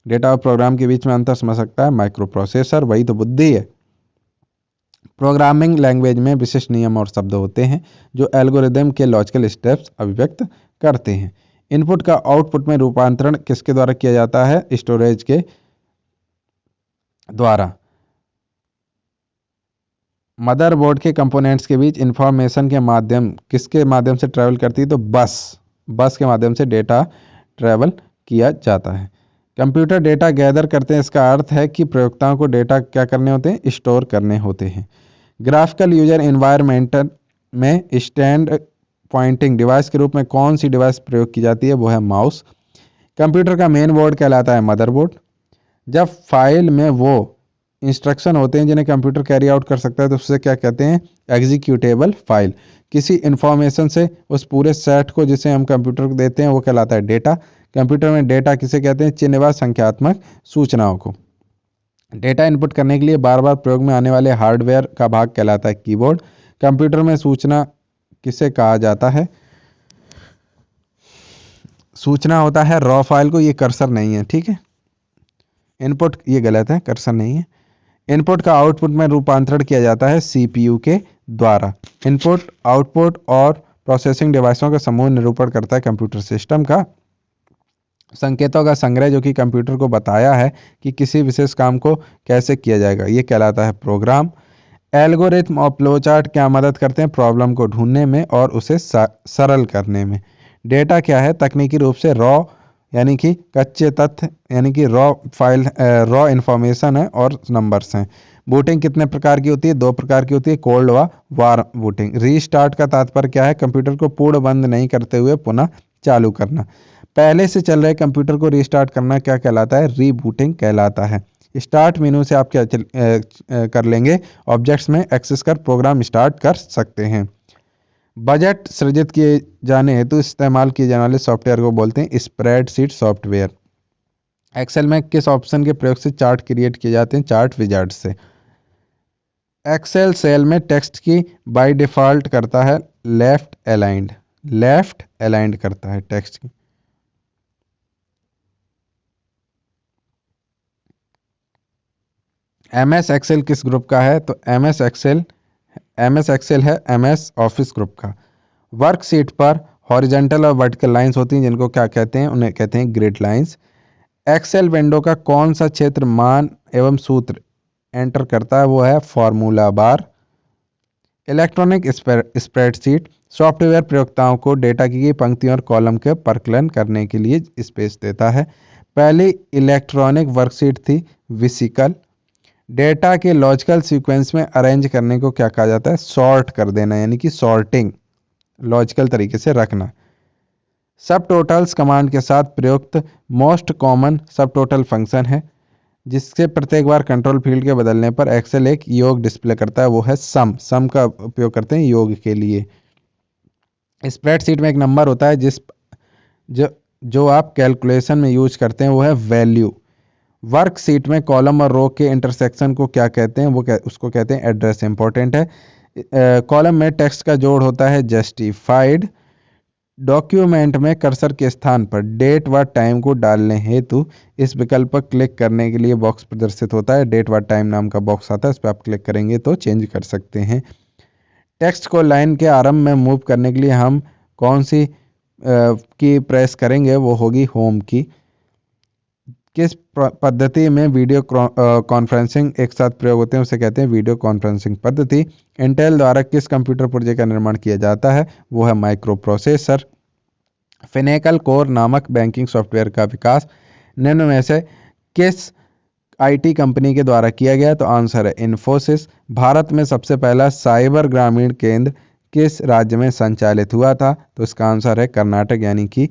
डेटा और प्रोग्राम के बीच में अंतर समझ सकता है, माइक्रो प्रोसेसर, वही तो बुद्धि है। प्रोग्रामिंग लैंग्वेज में विशिष्ट नियम और शब्द होते हैं जो एल्गोरिदम के लॉजिकल स्टेप्स अभिव्यक्त करते हैं। इनपुट का आउटपुट में रूपांतरण किसके द्वारा किया जाता है, स्टोरेज के द्वारा। मदरबोर्ड के कंपोनेंट्स के बीच इंफॉर्मेशन के माध्यम किसके माध्यम से ट्रैवल करती है, तो बस के माध्यम से डेटा ट्रैवल किया जाता है। कंप्यूटर डेटा गैदर करते हैं, इसका अर्थ है कि प्रयोक्ताओं को डेटा क्या करने होते हैं, स्टोर करने होते हैं। ग्राफिकल यूजर एनवायरनमेंट में स्टैंड पॉइंटिंग डिवाइस के रूप में कौन सी डिवाइस प्रयोग की जाती है, वो है माउस। कंप्यूटर का मेन बोर्ड कहलाता है मदरबोर्ड। जब फाइल में वो इंस्ट्रक्शन होते हैं जिन्हें कंप्यूटर कैरी आउट कर सकता है तो उससे क्या कहते हैं, एग्जीक्यूटेबल फाइल। किसी इंफॉर्मेशन से उस पूरे सेट को जिसे हम कंप्यूटर को देते हैं वो कहलाता है डेटा। कंप्यूटर में डेटा किसे कहते हैं, चिन्ह व संख्यात्मक सूचनाओं को। डेटा इनपुट करने के लिए बार बार प्रयोग में आने वाले हार्डवेयर का भाग कहलाता है कीबोर्ड। कंप्यूटर में सूचना किसे कहा जाता है, सूचना होता है रॉ फाइल को, ये कर्सर नहीं है, ठीक है। इनपुट, ये गलत है, कर्सर नहीं है। इनपुट का आउटपुट में रूपांतरण किया जाता है सीपीयू के द्वारा। इनपुट, आउटपुट और प्रोसेसिंग डिवाइसों का समूह निरूपण करता है कंप्यूटर सिस्टम का। संकेतों का संग्रह जो कि कंप्यूटर को बताया है कि किसी विशेष काम को कैसे किया जाएगा, ये कहलाता है प्रोग्राम। एल्गोरिथम और फ्लोचार्ट क्या मदद करते हैं, प्रॉब्लम को ढूंढने में और उसे सरल करने में। डेटा क्या है, तकनीकी रूप से रॉ यानी कि कच्चे तथ्य, यानी कि रॉ इंफॉर्मेशन है और नंबर्स हैं। बूटिंग कितने प्रकार की होती है, 2 प्रकार की होती है, कोल्ड व वार्म बूटिंग। रीस्टार्ट का तात्पर्य क्या है, कंप्यूटर को पूर्ण बंद नहीं करते हुए पुनः चालू करना। पहले से चल रहे कंप्यूटर को रीस्टार्ट करना क्या कहलाता है, रीबूटिंग कहलाता है। स्टार्ट मेनू से आप क्या कर लेंगे, ऑब्जेक्ट्स में एक्सेस कर प्रोग्राम स्टार्ट कर सकते हैं। बजट सृजित किए जाने हेतु इस्तेमाल किए जाने वाले सॉफ्टवेयर को बोलते हैं स्प्रेडशीट सॉफ्टवेयर। एक्सेल में किस ऑप्शन के प्रयोग से चार्ट क्रिएट किए जाते हैं, चार्ट विजार्ड से। एक्सेल सेल में टेक्स्ट की बाय डिफॉल्ट करता है लेफ्ट अलाइंड करता है टेक्स्ट की। एमएस एक्सेल किस ग्रुप का है, तो एमएस एक्सेल है एमएस ऑफिस ग्रुप का। वर्कशीट पर हॉरिजॉन्टल और वर्टिकल लाइंस होती हैं जिनको क्या कहते हैं, उन्हें कहते हैं ग्रिड लाइंस। एक्सेल विंडो का कौन सा क्षेत्र मान एवं सूत्र एंटर करता है, वो है formula bar. Electronic spreadsheet software प्रयोक्ताओं को डेटा की पंक्तियों और कॉलम के परकलन करने के लिए स्पेस देता है। पहली इलेक्ट्रॉनिक वर्कशीट थी विसिकल। डेटा के लॉजिकल सीक्वेंस में अरेंज करने को क्या कहा जाता है, सॉर्ट कर देना, यानी कि सॉर्टिंग, लॉजिकल तरीके से रखना। सब टोटल्स कमांड के साथ प्रयुक्त most common sub total function है जिससे प्रत्येक बार कंट्रोल फील्ड के बदलने पर एक्सेल एक योग डिस्प्ले करता है, वो है सम का उपयोग करते हैं योग के लिए। स्प्रेडशीट में एक नंबर होता है जो आप कैलकुलेशन में यूज करते हैं, वो है वैल्यू। वर्कशीट में कॉलम और रो के इंटरसेक्शन को क्या कहते हैं, उसको कहते हैं एड्रेस। इंपॉर्टेंट है। कॉलम में टेक्स्ट का जोड़ होता है जस्टिफाइड। डॉक्यूमेंट में कर्सर के स्थान पर डेट व टाइम को डालने हेतु इस विकल्प पर क्लिक करने के लिए बॉक्स प्रदर्शित होता है। डेट व टाइम नाम का बॉक्स आता है, इस पर आप क्लिक करेंगे तो चेंज कर सकते हैं। टेक्स्ट को लाइन के आरंभ में मूव करने के लिए हम कौन सी की प्रेस करेंगे, वो होगी होम की। किस पद्धति में वीडियो कॉन्फ्रेंसिंग एक साथ प्रयोग होते हैं, उसे कहते हैं वीडियो कॉन्फ्रेंसिंग पद्धति। इंटेल द्वारा किस कंप्यूटर पुर्जे का निर्माण किया जाता है, वो है माइक्रो प्रोसेसर। फिनेकल कोर नामक बैंकिंग सॉफ्टवेयर का विकास निम्न में से किस आईटी कंपनी के द्वारा किया गया, तो आंसर है इन्फोसिस। भारत में सबसे पहला साइबर ग्रामीण केंद्र किस राज्य में संचालित हुआ था, तो इसका आंसर है कर्नाटक, यानी कि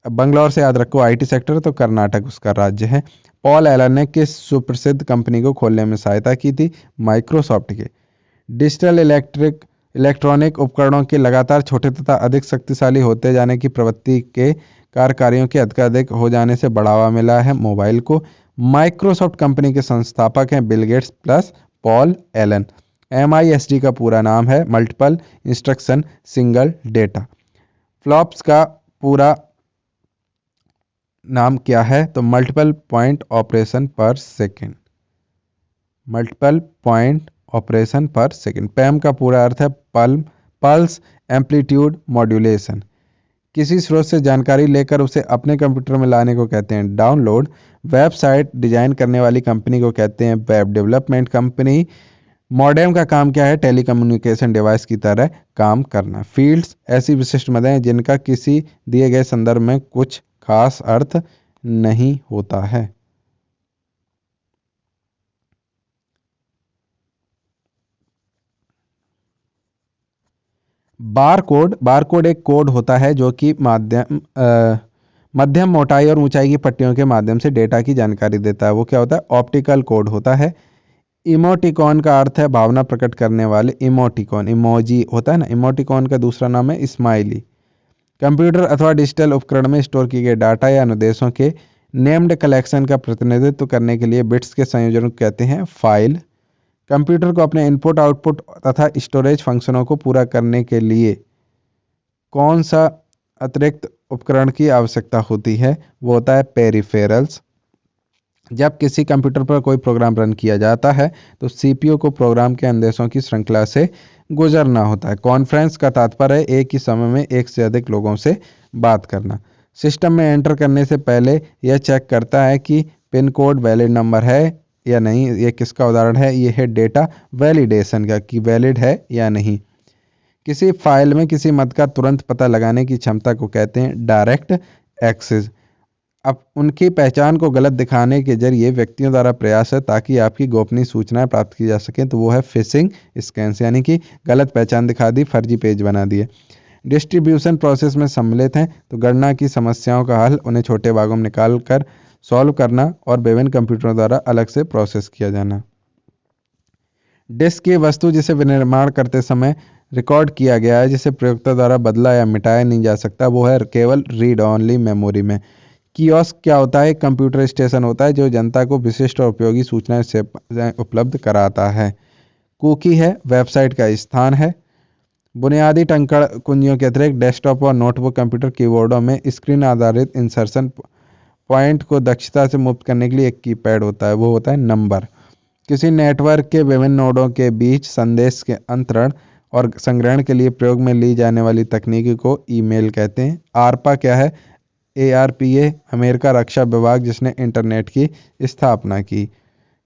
बंगलौर से याद रखो आईटी सेक्टर, तो कर्नाटक उसका राज्य है। पॉल एलन ने किस सुप्रसिद्ध कंपनी को खोलने में सहायता की थी, माइक्रोसॉफ्ट के। डिजिटल इलेक्ट्रॉनिक उपकरणों के लगातार छोटे तथा अधिक शक्तिशाली होते जाने की प्रवृत्ति के कार्यों के अधिकाधिक हो जाने से बढ़ावा मिला है मोबाइल को। माइक्रोसॉफ्ट कंपनी के संस्थापक हैं Bill Gates plus Paul Allen. MISD का पूरा नाम है multiple instruction single data. Flops का पूरा नाम क्या है, तो मल्टीपल पॉइंट ऑपरेशन पर सेकेंड। मल्टीपल पॉइंट ऑपरेशन पर सेकेंड। पैम का पूरा अर्थ है पल्स एम्पलीट्यूड मॉड्यूलेशन। किसी स्रोत से जानकारी लेकर उसे अपने कंप्यूटर में लाने को कहते हैं डाउनलोड। वेबसाइट डिजाइन करने वाली कंपनी को कहते हैं वेब डेवलपमेंट कंपनी। मॉडेम का काम क्या है, टेलीकम्युनिकेशन डिवाइस की तरह काम करना। फील्ड्स ऐसी विशिष्ट मदें हैं जिनका किसी दिए गए संदर्भ में कुछ खास अर्थ नहीं होता है। बारकोड एक कोड होता है जो कि मध्यम मोटाई और ऊंचाई की पट्टियों के माध्यम से डेटा की जानकारी देता है। वो क्या होता है, ऑप्टिकल कोड होता है। इमोटिकॉन का अर्थ है भावना प्रकट करने वाले। इमोटिकॉन इमोजी होता है ना, इमोटिकॉन का दूसरा नाम है स्माइली। कंप्यूटर अथवा डिजिटल उपकरण में स्टोर किए गए डाटा या अनुदेशों के नेम्ड कलेक्शन का प्रतिनिधित्व करने के लिए बिट्स के संयोजन को कहते हैं फाइल। कंप्यूटर को अपने इनपुट आउटपुट तथा स्टोरेज फंक्शनों को पूरा करने के लिए कौन सा अतिरिक्त उपकरण की आवश्यकता होती है, वो होता है पेरिफेरल्स। जब किसी कंप्यूटर पर कोई प्रोग्राम रन किया जाता है तो सीपीयू को प्रोग्राम के आदेशों की श्रृंखला से गुजरना होता है। कॉन्फ्रेंस का तात्पर्य है एक ही समय में एक से अधिक लोगों से बात करना। सिस्टम में एंटर करने से पहले यह चेक करता है कि पिन कोड वैलिड नंबर है या नहीं। ये किसका उदाहरण है, ये है डेटा वैलिडेशन का, कि वैलिड है या नहीं। किसी फाइल में किसी मत का तुरंत पता लगाने की क्षमता को कहते हैं डायरेक्ट एक्सेस। अब उनकी पहचान को गलत दिखाने के जरिए व्यक्तियों द्वारा प्रयास है ताकि आपकी गोपनीय सूचनाएं प्राप्त की जा सकें, तो वो है फिशिंग स्कैन्स, यानी कि गलत पहचान दिखा दी, फर्जी पेज बना दिए। डिस्ट्रीब्यूशन प्रोसेस में सम्मिलित हैं तो गणना की समस्याओं का हल, उन्हें छोटे भागों में निकाल कर सॉल्व करना और विभिन्न कंप्यूटरों द्वारा अलग से प्रोसेस किया जाना। डिस्क की वस्तु जिसे विनिर्माण करते समय रिकॉर्ड किया गया है, जिसे प्रयोक्ता द्वारा बदला या मिटाया नहीं जा सकता, वो है केवल रीड ऑनली मेमोरी में। कियोस्क क्या होता है, कंप्यूटर स्टेशन होता है जो जनता को विशिष्ट और उपयोगी सूचनाएं से उपलब्ध कराता है। कुकी है वेबसाइट का स्थान है। बुनियादी टंकण कुंजियों के अतिरिक्त डेस्कटॉप और नोटबुक कंप्यूटर कीबोर्डों में स्क्रीन आधारित इंसर्शन पॉइंट को दक्षता से मुक्त करने के लिए एक कीपैड होता है, वो होता है नंबर। किसी नेटवर्क के विभिन्न नोडों के बीच संदेश के अंतरण और संग्रहण के लिए प्रयोग में ली जाने वाली तकनीक को ईमेल कहते हैं। आरपा क्या है, ARPA अमेरिका रक्षा विभाग जिसने इंटरनेट की स्थापना की।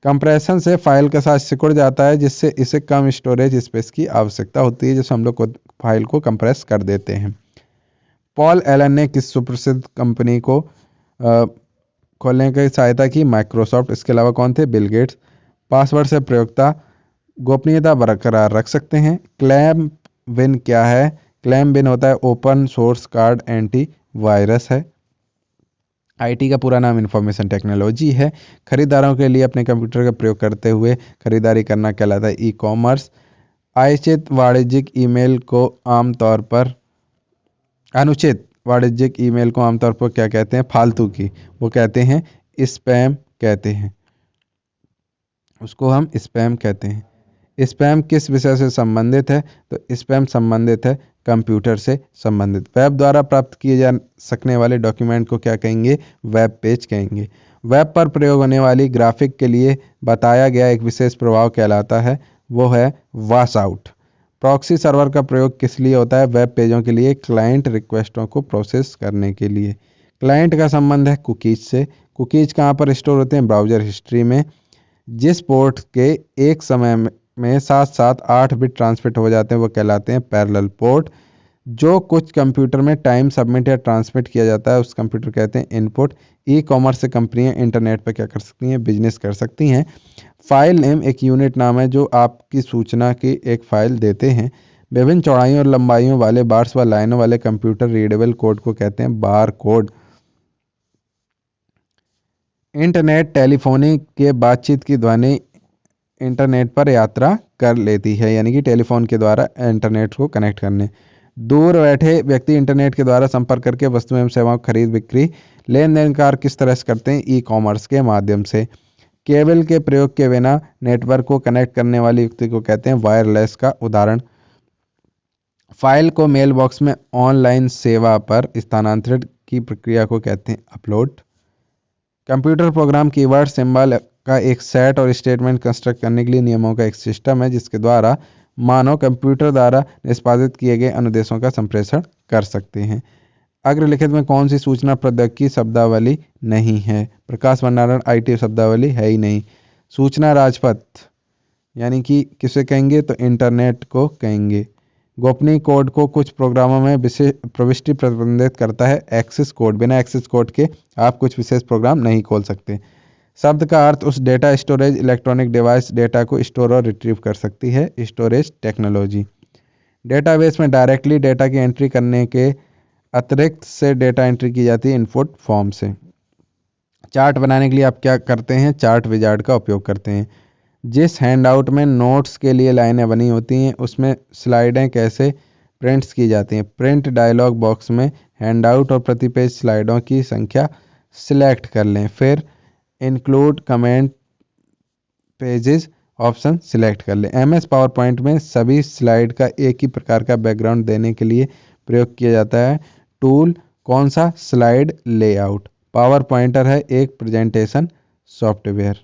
कंप्रेशन से फाइल का साइज सिकुड़ जाता है जिससे इसे कम स्टोरेज स्पेस की आवश्यकता होती है, जिससे हम लोग फाइल को कंप्रेस कर देते हैं। पॉल एलन ने किस सुप्रसिद्ध कंपनी को खोलने की सहायता की, माइक्रोसॉफ्ट। इसके अलावा कौन थे, बिल गेट्स। पासवर्ड से प्रयोक्ता गोपनीयता बरकरार रख सकते हैं। क्लैम विन क्या है, क्लैम विन होता है open source card anti virus है। आईटी का पूरा नाम इंफॉर्मेशन टेक्नोलॉजी है। खरीदारों के लिए अपने कंप्यूटर का प्रयोग करते हुए खरीदारी करना कहलाता है ई-कॉमर्स। अनुचित वाणिज्यिक ईमेल को आमतौर पर क्या कहते हैं, फालतू की, वो कहते हैं स्पैम कहते हैं, उसको हम स्पैम कहते हैं। स्पैम किस विषय से संबंधित है, तो स्पैम संबंधित है कंप्यूटर से संबंधित। वेब द्वारा प्राप्त किए जा सकने वाले डॉक्यूमेंट को क्या कहेंगे? वेब पेज कहेंगे। वेब पर प्रयोग होने वाली ग्राफिक के लिए बताया गया एक विशेष प्रभाव कहलाता है, वो है वॉश आउट। प्रॉक्सी सर्वर का प्रयोग किस लिए होता है? वेब पेजों के लिए, क्लाइंट रिक्वेस्टों को प्रोसेस करने के लिए। क्लाइंट का संबंध है कुकीज से। कुकीज कहाँ पर स्टोर होते हैं? ब्राउजर हिस्ट्री में। जिस पोर्ट के एक समय में साथ साथ 8 बिट ट्रांसमिट हो जाते हैं वो कहलाते हैं पैरेलल पोर्ट। जो कुछ कंप्यूटर में टाइम सबमिट या ट्रांसमिट किया जाता है उस कंप्यूटर कहते हैं इनपुट। ई कॉमर्स से कंपनियां इंटरनेट पर क्या कर सकती हैं? बिजनेस कर सकती हैं। फाइल नेम एक यूनिट नाम है जो आपकी सूचना की एक फाइल देते हैं। विभिन्न चौड़ाइयों और लंबाइयों वाले बार्स व लाइनों वाले कंप्यूटर रीडेबल कोड को कहते हैं बार कोड। इंटरनेट टेलीफोनी के बातचीत की ध्वनि इंटरनेट पर यात्रा कर लेती है, यानी कि टेलीफोन के द्वारा इंटरनेट को कनेक्ट करने। दूर बैठे व्यक्ति इंटरनेट के द्वारा संपर्क करके वस्तु एवं सेवाओं खरीद बिक्री लेन देन कार्य किस तरह से करते हैं? ई कॉमर्स के माध्यम से। केबल के प्रयोग के बिना नेटवर्क को कनेक्ट करने वाली युक्ति को कहते हैं वायरलेस का उदाहरण। फाइल को मेल बॉक्स में ऑनलाइन सेवा पर स्थानांतरित की प्रक्रिया को कहते हैं upload. Computer program keyword symbol का एक सेट और स्टेटमेंट कंस्ट्रक्ट करने के लिए नियमों का एक सिस्टम है जिसके द्वारा मानव कंप्यूटर द्वारा निष्पादित किए गए अनुदेशों का संप्रेषण कर सकते हैं। अग्रलिखित में कौन सी सूचना प्रौद्योगिकी शब्दावली नहीं है? प्रकाश भंडारण आईटी शब्दावली है ही नहीं। सूचना राजपथ यानी कि किसे कहेंगे? तो इंटरनेट को कहेंगे। गोपनीय कोड को कुछ प्रोग्रामों में विशेष प्रविष्टि प्रतिबंधित करता है एक्सेस कोड। बिना एक्सेस कोड के आप कुछ विशेष प्रोग्राम नहीं खोल सकते। शब्द का अर्थ उस data storage electronic device data को स्टोर और रिट्रीव कर सकती है, स्टोरेज टेक्नोलॉजी। डेटाबेस में डायरेक्टली डेटा की एंट्री करने के अतिरिक्त से डेटा एंट्री की जाती है इनपुट फॉर्म से। चार्ट बनाने के लिए आप क्या करते हैं? चार्ट विजार्ड का उपयोग करते हैं। जिस हैंडआउट में नोट्स के लिए लाइनें बनी होती हैं उसमें स्लाइडें कैसे प्रिंट्स की जाती हैं? प्रिंट डायलॉग बॉक्स में हैंडआउट और प्रति पेज स्लाइडों की संख्या सिलेक्ट कर लें, फिर include comment pages option select कर लें। एमएस पावर पॉइंट में सभी स्लाइड का एक ही प्रकार का बैकग्राउंड देने के लिए प्रयोग किया जाता है टूल कौन सा? Slide layout. पावर पॉइंटर है एक प्रेजेंटेशन सॉफ्टवेयर।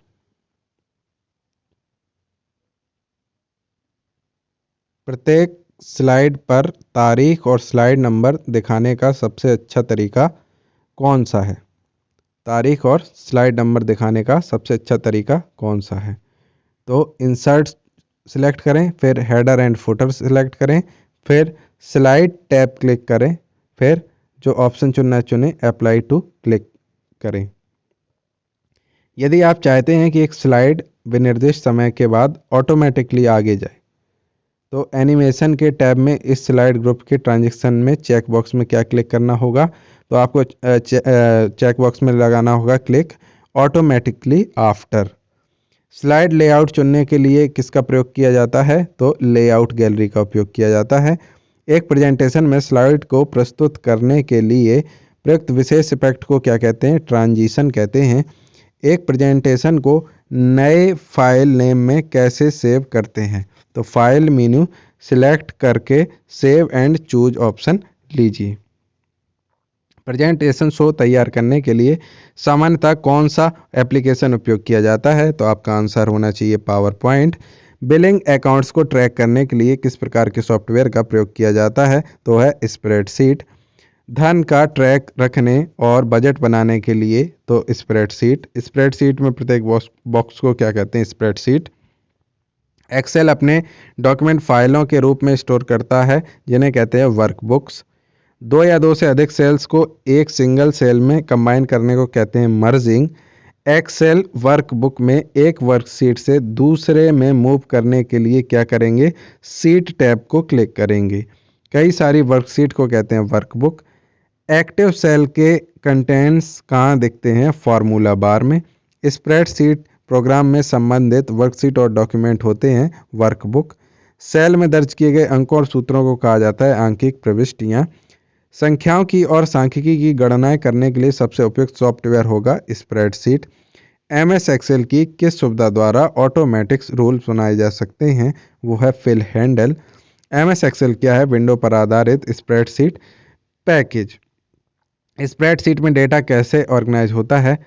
प्रत्येक स्लाइड पर तारीख और स्लाइड नंबर दिखाने का सबसे अच्छा तरीका कौन सा है? तारीख और स्लाइड नंबर दिखाने का सबसे अच्छा तरीका कौन सा है? तो इंसर्ट सिलेक्ट करें, फिर हेडर एंड फुटर सिलेक्ट करें, फिर स्लाइड टैब क्लिक करें, फिर जो ऑप्शन चुनना है चुनें, अप्लाई टू क्लिक करें। यदि आप चाहते हैं कि एक स्लाइड विनिर्दिष्ट समय के बाद ऑटोमेटिकली आगे जाए तो एनिमेशन के टैब में इस स्लाइड ग्रुप के ट्रांजैक्शन में चेक बॉक्स में क्या क्लिक करना होगा? तो आपको चेक बॉक्स में लगाना होगा click automatically after. Slide layout चुनने के लिए किसका प्रयोग किया जाता है? तो लेआउट गैलरी का उपयोग किया जाता है। एक प्रेजेंटेशन में स्लाइड को प्रस्तुत करने के लिए प्रयुक्त विशेष इफेक्ट को क्या कहते हैं? ट्रांजिशन कहते हैं। एक प्रेजेंटेशन को नए फाइल नेम में कैसे सेव करते हैं? तो फाइल मेन्यू सिलेक्ट करके सेव एंड चूज ऑप्शन लीजिए। प्रेजेंटेशन शो तैयार करने के लिए सामान्यतः कौन सा एप्लीकेशन उपयोग किया जाता है? तो आपका आंसर होना चाहिए पावर पॉइंट। बिलिंग अकाउंट्स को ट्रैक करने के लिए किस प्रकार के सॉफ्टवेयर का प्रयोग किया जाता है? तो है स्प्रेडशीट। धन का ट्रैक रखने और बजट बनाने के लिए तो स्प्रेडशीट। स्प्रेडशीट में प्रत्येक बॉक्स को क्या कहते हैं? स्प्रेडशीट। एक्सेल अपने डॉक्यूमेंट फाइलों के रूप में स्टोर करता है जिन्हें कहते हैं वर्कबुक्स। दो या दो से अधिक सेल्स को एक सिंगल सेल में कंबाइन करने को कहते हैं मर्जिंग। एक्सेल वर्कबुक में एक वर्कशीट से दूसरे में मूव करने के लिए क्या करेंगे? सीट टैब को क्लिक करेंगे। कई सारी वर्कशीट को कहते हैं वर्कबुक। एक्टिव सेल के कंटेंट्स कहाँ दिखते हैं? फॉर्मूला बार में। स्प्रेडशीट प्रोग्राम में संबंधित वर्कशीट और डॉक्यूमेंट होते हैं वर्कबुक। सेल में दर्ज किए गए अंकों और सूत्रों को कहा जाता है आंकिक प्रविष्टियाँ। संख्याओं की और सांख्यिकी की गणनाएं करने के लिए सबसे उपयुक्त सॉफ्टवेयर होगा स्प्रेडशीट। एमएस एक्सेल की किस सुविधा द्वारा ऑटोमेटिक्स रूल्स बनाए जा सकते हैं? वो है फिल हैंडल। MS एक्सेल क्या है? विंडो पर आधारित स्प्रेडशीट पैकेज। स्प्रेडशीट में डेटा कैसे ऑर्गेनाइज होता है?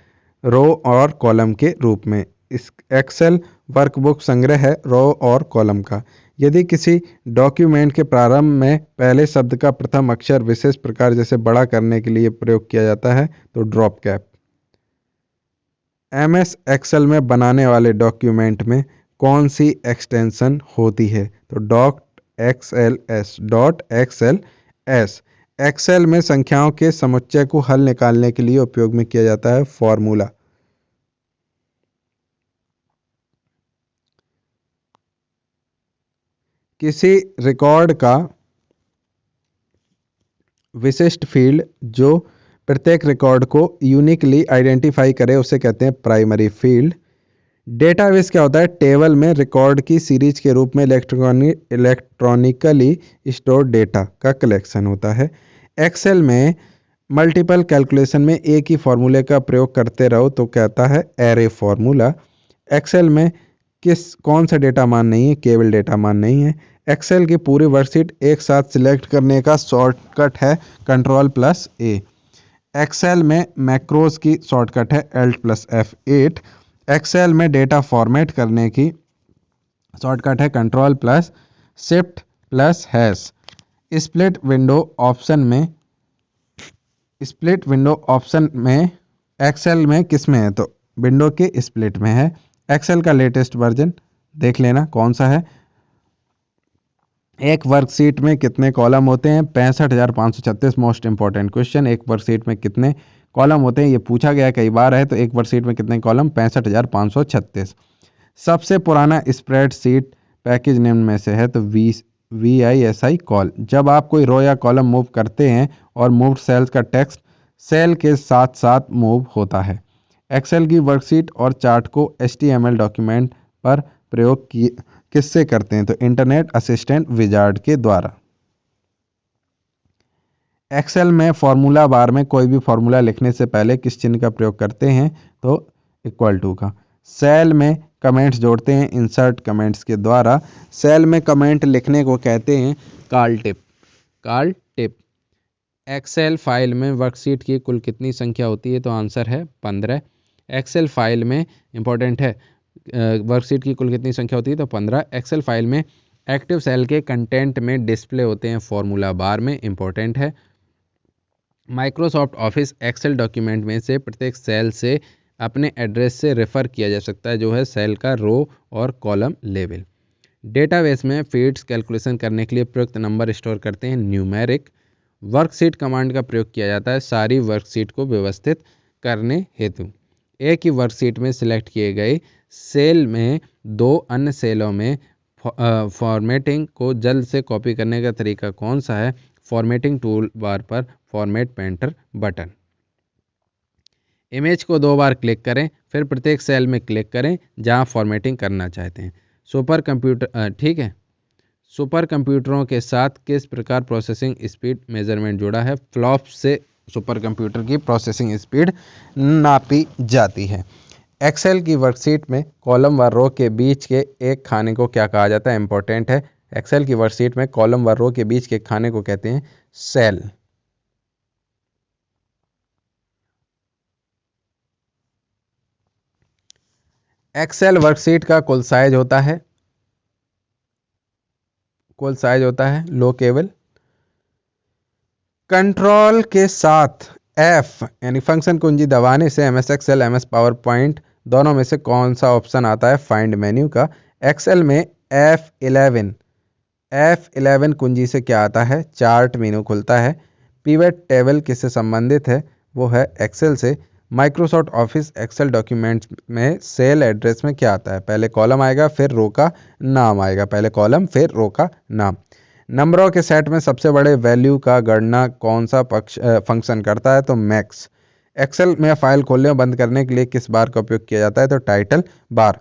रो और कॉलम के रूप में। इस एक्सेल वर्कबुक संग्रह है रो और कॉलम का। यदि किसी डॉक्यूमेंट के प्रारंभ में पहले शब्द का प्रथम अक्षर विशेष प्रकार जैसे बड़ा करने के लिए प्रयोग किया जाता है तो ड्रॉप कैप। MS एक्सेल में बनाने वाले डॉक्यूमेंट में कौन सी एक्सटेंशन होती है? तो .xls। एक्सेल में संख्याओं के समुच्चय को हल निकालने के लिए उपयोग में किया जाता है फॉर्मूला। किसी रिकॉर्ड का विशिष्ट फील्ड जो प्रत्येक रिकॉर्ड को यूनिकली आइडेंटिफाई करे उसे कहते हैं प्राइमरी फील्ड। डेटाबेस क्या होता है? टेबल में रिकॉर्ड की सीरीज के रूप में इलेक्ट्रॉनिकली स्टोर डेटा का कलेक्शन होता है। एक्सेल में मल्टीपल कैलकुलेशन में एक ही फॉर्मूले का प्रयोग करते रहो तो कहता है एरे फॉर्मूला। एक्सेल में कौन सा डेटा मान नहीं है? केवल डेटा मान नहीं है। एक्सेल की पूरी वर्कशीट एक साथ सिलेक्ट करने का शॉर्टकट है Ctrl+A। एक्सेल में मैक्रोज की शॉर्टकट है Alt+F8। एक्सेल में डेटा फॉर्मेट करने की शॉर्टकट है Ctrl+Shift+#। स्प्लिट विंडो ऑप्शन में एक्सेल में किस में है? तो विंडो के स्प्लिट में है। एक्सेल का लेटेस्ट वर्जन देख लेना कौन सा है। एक वर्कशीट में कितने कॉलम होते हैं? 65,536। मोस्ट इंपॉर्टेंट क्वेश्चन, एक वर्कशीट में कितने कॉलम होते हैं ये पूछा गया कई बार है। तो एक वर्कशीट में कितने कॉलम? 65,536। सबसे पुराना स्प्रेडशीट पैकेज निम्न में से है तो VISI कॉल। जब आप कोई रो या कॉलम मूव करते हैं और मूव सेल्स का टेक्स्ट सेल के साथ साथ मूव होता है। एक्सेल की वर्कशीट और चार्ट को HTML डॉक्यूमेंट पर प्रयोग किससे करते हैं? तो इंटरनेट असिस्टेंट विजार्ड के द्वारा। एक्सेल में फॉर्मूला बार में कोई भी फॉर्मूला लिखने से पहले किस चिन्ह का प्रयोग करते हैं? तो इक्वल टू का। सेल में कमेंट्स जोड़ते हैं इंसर्ट कमेंट्स के द्वारा। सेल में कमेंट लिखने को कहते हैं कॉल टिप। एक्सेल फाइल में वर्कशीट की कुल कितनी संख्या होती है? तो आंसर है 15। एक्सेल फाइल में इंपॉर्टेंट है वर्कशीट की कुल कितनी संख्या होती है? तो 15। एक्सेल फाइल में एक्टिव सेल के कंटेंट में डिस्प्ले होते हैं फॉर्मूला बार में, इंपॉर्टेंट है। माइक्रोसॉफ्ट ऑफिस एक्सेल डॉक्यूमेंट में से प्रत्येक सेल से अपने एड्रेस से रेफर किया जा सकता है जो है सेल का रो और कॉलम लेवल। डेटाबेस में फील्ड्स कैलकुलेशन करने के लिए प्रयुक्त नंबर स्टोर करते हैं न्यूमेरिक। वर्कशीट कमांड का प्रयोग किया जाता है सारी वर्कशीट को व्यवस्थित करने हेतु। एक ही वर्कशीट में सिलेक्ट किए गए सेल में दो अन्य सेलों में फॉर्मेटिंग को जल्द से कॉपी करने का तरीका कौन सा है? फॉर्मेटिंग टूल बार पर फॉर्मेट पेंटर बटन। इमेज को 2 बार क्लिक करें फिर प्रत्येक सेल में क्लिक करें जहां फॉर्मेटिंग करना चाहते हैं। सुपर कंप्यूटर ठीक है। सुपर कंप्यूटरों के साथ किस प्रकार प्रोसेसिंग स्पीड मेजरमेंट जुड़ा है? फ्लॉप्स से सुपर कंप्यूटर की प्रोसेसिंग स्पीड नापी जाती है। एक्सेल की वर्कशीट में कॉलम व रो के बीच के एक खाने को क्या कहा जाता है? इंपॉर्टेंट है। एक्सेल की वर्कशीट में कॉलम व रो के बीच के खाने को कहते हैं सेल। एक्सेल वर्कशीट का कुल साइज होता है लोकेबल। कंट्रोल के साथ F यानी फंक्शन कुंजी दबाने से MS Excel MS PowerPoint दोनों में से कौन सा ऑप्शन आता है फाइंड मेन्यू का? एक्सेल में F11 कुंजी से क्या आता है? चार्ट मेनू खुलता है। पिवट टेबल किससे संबंधित है? वो है एक्सेल से। माइक्रोसॉफ्ट ऑफिस एक्सेल डॉक्यूमेंट्स में सेल एड्रेस में क्या आता है? पहले कॉलम आएगा फिर रो का नाम आएगा, पहले कॉलम फिर रो का नाम। नंबरों के सेट में सबसे बड़े वैल्यू का गणना कौन सा फंक्शन करता है? तो मैक्स। एक्सेल में फाइल खोलने और बंद करने के लिए किस बार का उपयोग किया जाता है? तो टाइटल बार।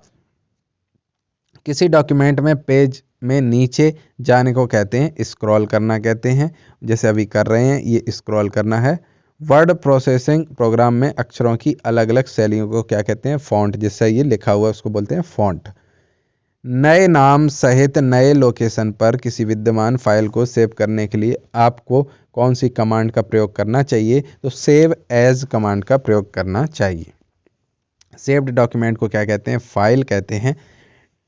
किसी डॉक्यूमेंट में पेज में नीचे जाने को कहते हैं स्क्रॉल करना कहते हैं, जैसे अभी कर रहे हैं ये स्क्रॉल करना है। वर्ड प्रोसेसिंग प्रोग्राम में अक्षरों की अलग अलग शैलियों को क्या कहते हैं? फॉन्ट। जिससे ये लिखा हुआ है उसको बोलते हैं फॉन्ट। नए नाम सहित नए लोकेशन पर किसी विद्यमान फाइल को सेव करने के लिए आपको कौन सी कमांड का प्रयोग करना चाहिए? तो सेव एज कमांड का प्रयोग करना चाहिए। सेव्ड डॉक्यूमेंट को क्या कहते हैं? फाइल कहते हैं।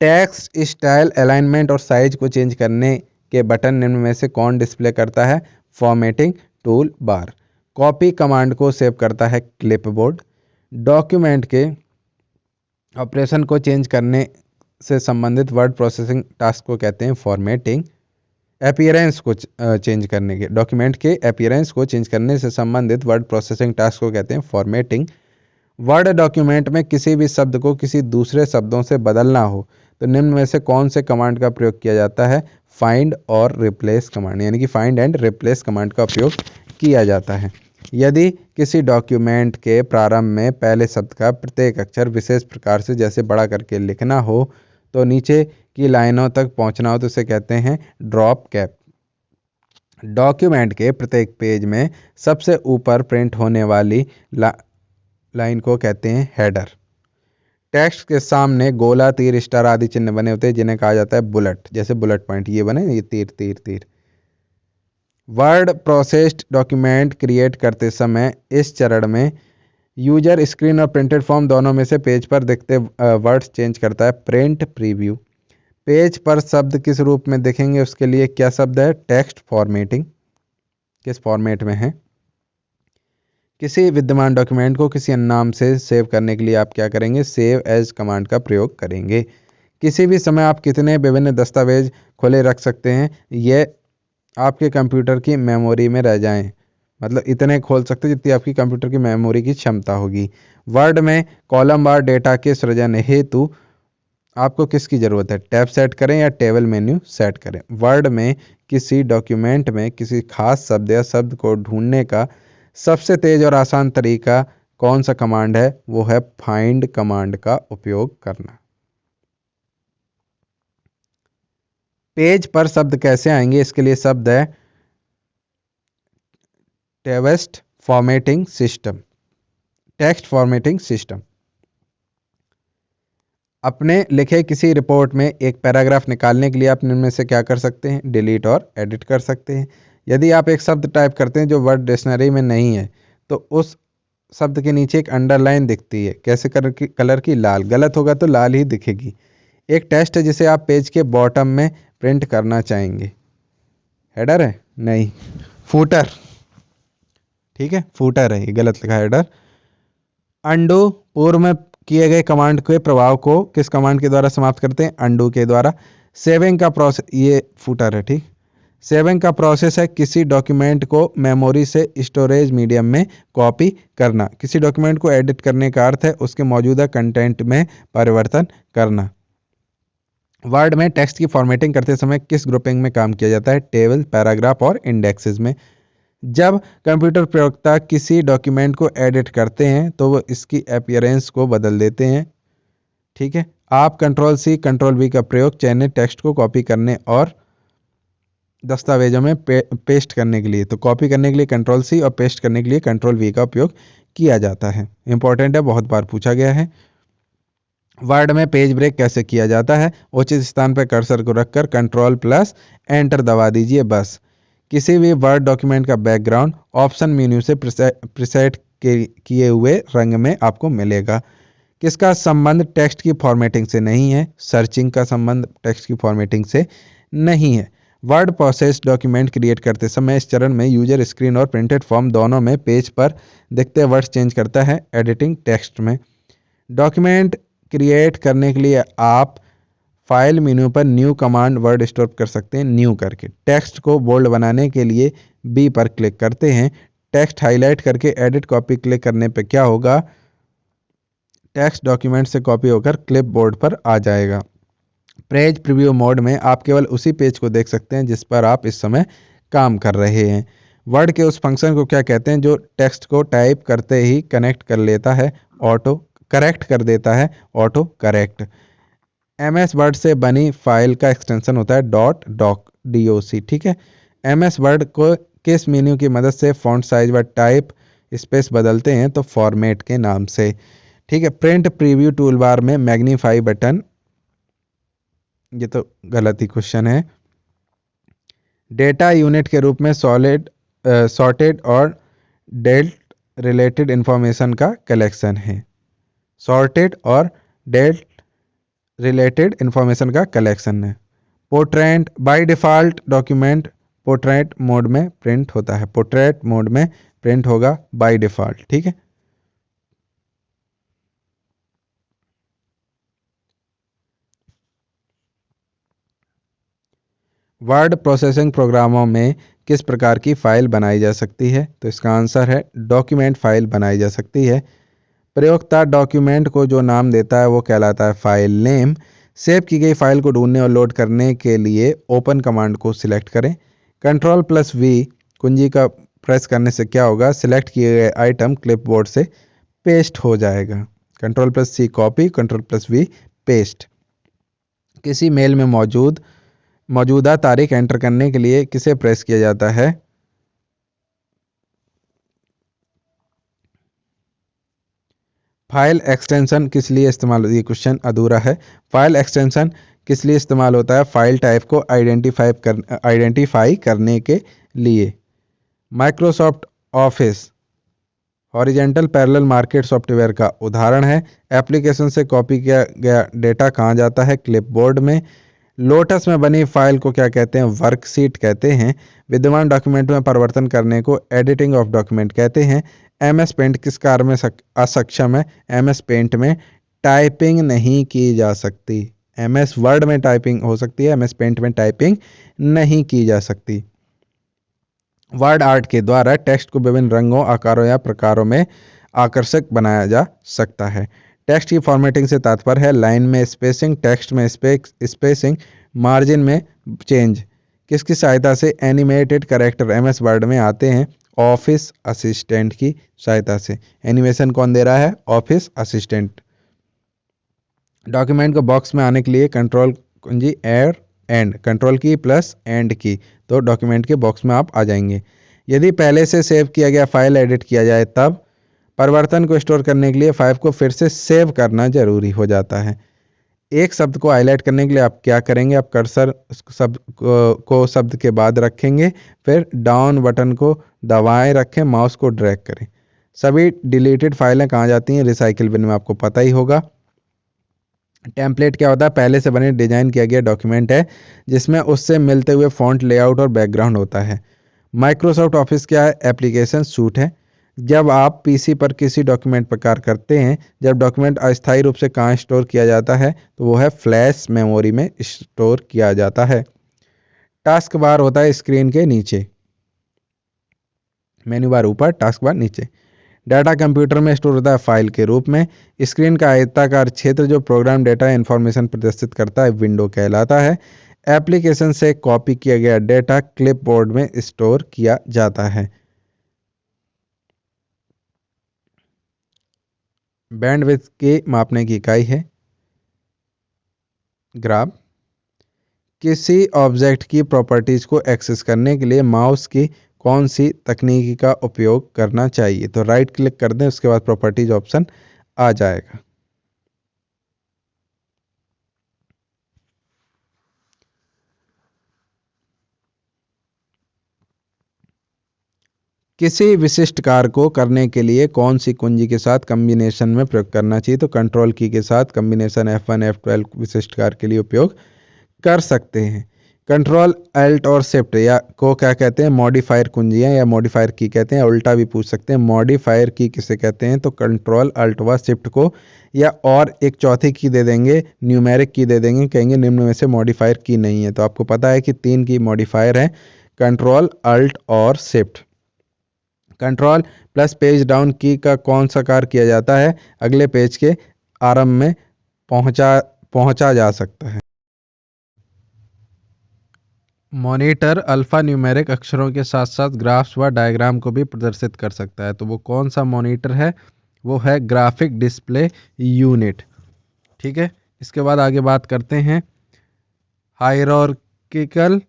टेक्स्ट स्टाइल, अलाइनमेंट और साइज को चेंज करने के बटन निम्न में से कौन डिस्प्ले करता है? Formatting tool bar. Copy command को सेव करता है क्लिपबोर्ड। डॉक्यूमेंट के ऑपरेशन को चेंज करने से संबंधित वर्ड प्रोसेसिंग टास्क को कहते हैं फॉर्मेटिंग। अपीयरेंस को चेंज करने के डॉक्यूमेंट के अपीयरेंस को चेंज करने से संबंधित वर्ड प्रोसेसिंग टास्क को कहते हैं फॉर्मेटिंग। वर्ड डॉक्यूमेंट में किसी भी शब्द को किसी दूसरे शब्दों से बदलना हो तो निम्न में से कौन से कमांड का प्रयोग किया जाता है? फाइंड और रिप्लेस कमांड, यानी कि फाइंड एंड रिप्लेस कमांड का उपयोग किया जाता है। यदि किसी डॉक्यूमेंट के प्रारंभ में पहले शब्द का प्रत्येक अक्षर विशेष प्रकार से जैसे बड़ा करके लिखना हो तो नीचे की लाइनों तक पहुंचना हो तो इसे कहते हैं ड्रॉप कैप। डॉक्यूमेंट के प्रत्येक पेज में सबसे ऊपर प्रिंट होने वाली लाइन को कहते हैं हेडर। टेक्स्ट के सामने गोला, तीर, स्टार आदि चिन्ह बने होते हैं जिन्हें कहा जाता है बुलेट, जैसे बुलेट पॉइंट ये बने, ये तीर तीर तीर। वर्ड प्रोसेस्ड डॉक्यूमेंट क्रिएट करते समय इस चरण में यूजर स्क्रीन और प्रिंटेड फॉर्म दोनों में से पेज पर दिखते वर्ड्स चेंज करता है। प्रिंट प्रीव्यू, पेज पर शब्द किस रूप में दिखेंगे उसके लिए क्या शब्द है? टेक्स्ट फॉर्मेटिंग, किस फॉर्मेट में है। किसी विद्यमान डॉक्यूमेंट को किसी अन्य नाम से सेव करने के लिए आप क्या करेंगे? सेव एज कमांड का प्रयोग करेंगे। किसी भी समय आप कितने विभिन्न दस्तावेज खुले रख सकते हैं? ये आपके कंप्यूटर की मेमोरी में रह जाएं, मतलब इतने खोल सकते हैं जितनी आपकी कंप्यूटर की मेमोरी की क्षमता होगी। वर्ड में कॉलम वार डेटा के सृजन हेतु आपको किसकी ज़रूरत है? टैब सेट करें या टेबल मेन्यू सेट करें। वर्ड में किसी डॉक्यूमेंट में किसी खास शब्द या शब्द को ढूंढने का सबसे तेज और आसान तरीका कौन सा कमांड है? वो है फाइंड कमांड का उपयोग करना। पेज पर शब्द कैसे आएंगे? इसके लिए शब्द है text formatting system. Text formatting system अपने लिखे किसी रिपोर्ट में एक पैराग्राफ निकालने के लिए आप इनमें से क्या कर सकते हैं? डिलीट और एडिट कर सकते हैं। यदि आप एक शब्द टाइप करते हैं जो वर्ड डिक्शनरी में नहीं है तो उस शब्द के नीचे एक अंडरलाइन दिखती है, कैसे कलर की? लाल। गलत होगा तो लाल ही दिखेगी। एक टेक्स्ट है जिसे आप पेज के बॉटम में प्रिंट करना चाहेंगे। हेडर है? नहीं, फूटर। ठीक है, फूटर है, ये गलत लिखा है हेडर। अंडू, पूर्व में किए गए कमांड के प्रभाव को किस कमांड के द्वारा समाप्त करते हैं? अंडू के द्वारा। सेविंग का प्रोसेस, ये फूटर है, ठीक। सेविंग का प्रोसेस है किसी डॉक्यूमेंट को मेमोरी से स्टोरेज मीडियम में कॉपी करना। किसी डॉक्यूमेंट को एडिट करने का अर्थ है उसके मौजूदा कंटेंट में परिवर्तन करना। वर्ड में टेक्स्ट की फॉर्मेटिंग करते समय किस ग्रुपिंग में काम किया जाता है? टेबल, पैराग्राफ और इंडेक्सेस में। जब कंप्यूटर प्रयोक्ता किसी डॉक्यूमेंट को एडिट करते हैं तो वो इसकी अपीयरेंस को बदल देते हैं। ठीक है, आप कंट्रोल सी कंट्रोल वी का प्रयोग चयनित टेक्स्ट को कॉपी करने और दस्तावेजों में पेस्ट करने के लिए, तो कॉपी करने के लिए कंट्रोल सी और पेस्ट करने के लिए कंट्रोल वी का उपयोग किया जाता है। इंपॉर्टेंट है, बहुत बार पूछा गया है। वर्ड में पेज ब्रेक कैसे किया जाता है? उचित स्थान पर कर्सर को रखकर कंट्रोल प्लस एंटर दबा दीजिए, बस। किसी भी वर्ड डॉक्यूमेंट का बैकग्राउंड ऑप्शन मेन्यू से प्रीसेट किए हुए रंग में आपको मिलेगा। किसका संबंध टेक्स्ट की फॉर्मेटिंग से नहीं है? सर्चिंग का संबंध टेक्स्ट की फॉर्मेटिंग से नहीं है। वर्ड प्रोसेस डॉक्यूमेंट क्रिएट करते समय इस चरण में यूजर स्क्रीन और प्रिंटेड फॉर्म दोनों में पेज पर दिखते वर्ड्स चेंज करता है। एडिटिंग टेक्स्ट में डॉक्यूमेंट क्रिएट करने के लिए आप फाइल मेन्यू पर न्यू कमांड वर्ड स्टोर कर सकते हैं, न्यू करके। टेक्स्ट को बोल्ड बनाने के लिए बी पर क्लिक करते हैं। टेक्स्ट हाईलाइट करके एडिट कॉपी क्लिक करने पे क्या होगा? टेक्स्ट डॉक्यूमेंट से कॉपी होकर क्लिपबोर्ड पर आ जाएगा। पेज प्रीव्यू मोड में आप केवल उसी पेज को देख सकते हैं जिस पर आप इस समय काम कर रहे हैं। वर्ड के उस फंक्शन को क्या कहते हैं जो टेक्स्ट को टाइप करते ही करेक्ट कर देता है? Auto correct. MS वर्ड से बनी फाइल का एक्सटेंशन होता है .doc, ठीक है। MS वर्ड को किस मेन्यू की मदद से फॉन्ट साइज व टाइप स्पेस बदलते हैं? तो फॉर्मेट के नाम से, ठीक है। प्रिंट प्रीव्यू टूल बार में मैग्नीफाई बटन ये तो गलत ही क्वेश्चन है। डेटा यूनिट के रूप में सॉर्टेड और डेल्ट रिलेटेड इंफॉर्मेशन का कलेक्शन है। सॉर्टेड और डेल्ट रिलेटेड इंफॉर्मेशन का कलेक्शन है। Portrait by default document portrait mode में प्रिंट होता है। पोर्ट्रेट मोड में प्रिंट होगा बाय डिफ़ॉल्ट। ठीक है। वर्ड प्रोसेसिंग प्रोग्रामों में किस प्रकार की फ़ाइल बनाई जा सकती है? तो इसका आंसर है डॉक्यूमेंट फ़ाइल बनाई जा सकती है। प्रयोक्ता डॉक्यूमेंट को जो नाम देता है वो कहलाता है फाइल नेम। सेव की गई फाइल को ढूंढने और लोड करने के लिए ओपन कमांड को सिलेक्ट करें। Ctrl+V कुंजी का प्रेस करने से क्या होगा? सिलेक्ट किए गए आइटम क्लिपबोर्ड से पेस्ट हो जाएगा। Ctrl+C copy, Ctrl+V paste. किसी मेल में मौजूदा तारीख एंटर करने के लिए किसे प्रेस किया जाता है? फाइल एक्सटेंशन किस लिए इस्तेमाल, ये क्वेश्चन अधूरा है। फाइल एक्सटेंशन किस लिए इस्तेमाल होता है? फाइल टाइप को आइडेंटिफाई करने के लिए। Microsoft office horizontal parallel market software का उदाहरण है। एप्लीकेशन से कॉपी किया गया डेटा कहाँ जाता है? क्लिपबोर्ड में। लोटस में बनी फाइल को क्या कहते हैं? वर्कशीट कहते हैं। विद्यमान डॉक्यूमेंट में परिवर्तन करने को एडिटिंग ऑफ डॉक्यूमेंट कहते हैं। एमएस पेंट किस कार्य में असक्षम है? एमएस पेंट में टाइपिंग नहीं की जा सकती। एमएस वर्ड में टाइपिंग हो सकती है, एमएस पेंट में टाइपिंग नहीं की जा सकती। वर्ड आर्ट के द्वारा टेक्स्ट को विभिन्न रंगों, आकारों या प्रकारों में आकर्षक बनाया जा सकता है। टेक्स्ट की फॉर्मेटिंग से तात्पर्य है लाइन में स्पेसिंग, टेक्स्ट में स्पेसिंग, मार्जिन में चेंज। किसकी सहायता से एनिमेटेड कैरेक्टर एमएस वर्ड में आते हैं? ऑफिस असिस्टेंट की सहायता से। एनिमेशन कौन दे रहा है? Office assistant. डॉक्यूमेंट को बॉक्स में आने के लिए कंट्रोल कुंजी एंड कंट्रोल की प्लस एंड की, तो डॉक्यूमेंट के बॉक्स में आप आ जाएंगे। यदि पहले से सेव किया गया फाइल एडिट किया जाए तब परिवर्तन को स्टोर करने के लिए फाइल को फिर से सेव करना जरूरी हो जाता है। एक शब्द को हाईलाइट करने के लिए आप क्या करेंगे? आप कर्सर को शब्द के बाद रखेंगे, फिर डाउन बटन को दबाए रखें, माउस को ड्रैग करें। सभी डिलीटेड फाइलें कहाँ जाती हैं? रिसाइकिल बिन में, आपको पता ही होगा। टेम्पलेट क्या होता है? पहले से बने डिजाइन किया गया डॉक्यूमेंट है जिसमें उससे मिलते हुए फॉन्ट, लेआउट और बैकग्राउंड होता है। माइक्रोसॉफ्ट ऑफिस क्या है? एप्लीकेशन सूट है। जब आप पीसी पर किसी डॉक्यूमेंट पर कार्य करते हैं, जब डॉक्यूमेंट अस्थायी रूप से कहाँ स्टोर किया जाता है? तो वो है फ्लैश मेमोरी में स्टोर किया जाता है। टास्क बार होता है स्क्रीन के नीचे, मेन्यू बार ऊपर, टास्क बार नीचे। डाटा कंप्यूटर में स्टोर होता है फाइल के रूप में। स्क्रीन का आयताकार क्षेत्र जो प्रोग्राम डेटा इंफॉर्मेशन प्रदर्शित करता है विंडो कहलाता है। एप्लीकेशन से कॉपी किया गया डेटा क्लिपबोर्ड में स्टोर किया जाता है। बैंडविड्थ की मापने की इकाई है ग्राफ। किसी ऑब्जेक्ट की प्रॉपर्टीज को एक्सेस करने के लिए माउस की कौन सी तकनीकी का उपयोग करना चाहिए? तो राइट क्लिक कर दें, उसके बाद प्रॉपर्टीज ऑप्शन आ जाएगा। किसी विशिष्ट कार्य को करने के लिए कौन सी कुंजी के साथ कॉम्बिनेशन में प्रयोग करना चाहिए? तो कंट्रोल की के साथ कॉम्बिनेशन F1 F12 विशिष्ट कार्य के लिए उपयोग कर सकते हैं। कंट्रोल अल्ट और शिफ्ट या को क्या कहते हैं? मॉडिफायर कुंजियां या मॉडिफायर की कहते हैं। उल्टा भी पूछ सकते हैं, मॉडिफायर की किसे कहते हैं? तो कंट्रोल अल्ट व शिफ्ट को, या और एक चौथी की दे देंगे, न्यूमेरिक की दे देंगे, कहेंगे निम्न में से मॉडिफायर की नहीं है। तो आपको पता है कि 3 की मॉडिफायर है, कंट्रोल अल्ट और shift. Control plus page down की का कौन सा कार्य किया जाता है? अगले पेज के आरंभ में पहुंचा जा सकता है। मॉनिटर अल्फा न्यूमेरिक अक्षरों के साथ साथ ग्राफ्स व डायग्राम को भी प्रदर्शित कर सकता है। तो वो कौन सा मॉनिटर है? वो है ग्राफिक डिस्प्ले यूनिट। ठीक है। इसके बाद आगे बात करते हैं हायरार्किकल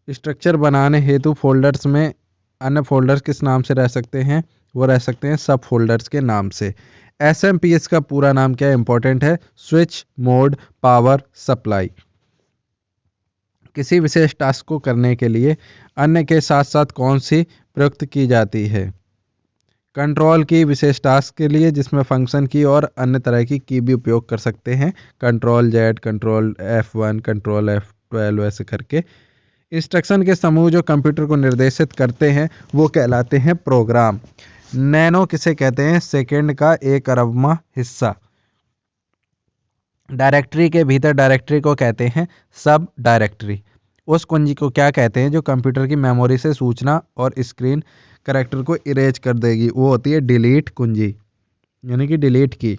स्ट्रक्चर बनाने हेतु फोल्डर्स में अन्य फोल्डर्स किस नाम से रह सकते हैं? वो रह सकते हैं सब फोल्डर्स के नाम से। SMPS का पूरा नाम क्या है? इंपॉर्टेंट है, स्विच मोड पावर सप्लाई। किसी विशेष टास्क को करने के लिए अन्य के साथ साथ कौन सी प्रयुक्त की जाती है? कंट्रोल की विशेष टास्क के लिए, जिसमें फंक्शन की और अन्य तरह की भी उपयोग कर सकते हैं। Control Z, control F1, control F12 ऐसे करके। इंस्ट्रक्शन के समूह जो कंप्यूटर को निर्देशित करते हैं वो कहलाते हैं प्रोग्राम। नैनो किसे कहते हैं? सेकेंड का 1/10वां हिस्सा। डायरेक्टरी के भीतर डायरेक्टरी को कहते हैं सब डायरेक्टरी। उस कुंजी को क्या कहते हैं जो कंप्यूटर की मेमोरी से सूचना और स्क्रीन करैक्टर को इरेज कर देगी? वो होती है डिलीट कुंजी, यानी कि डिलीट की।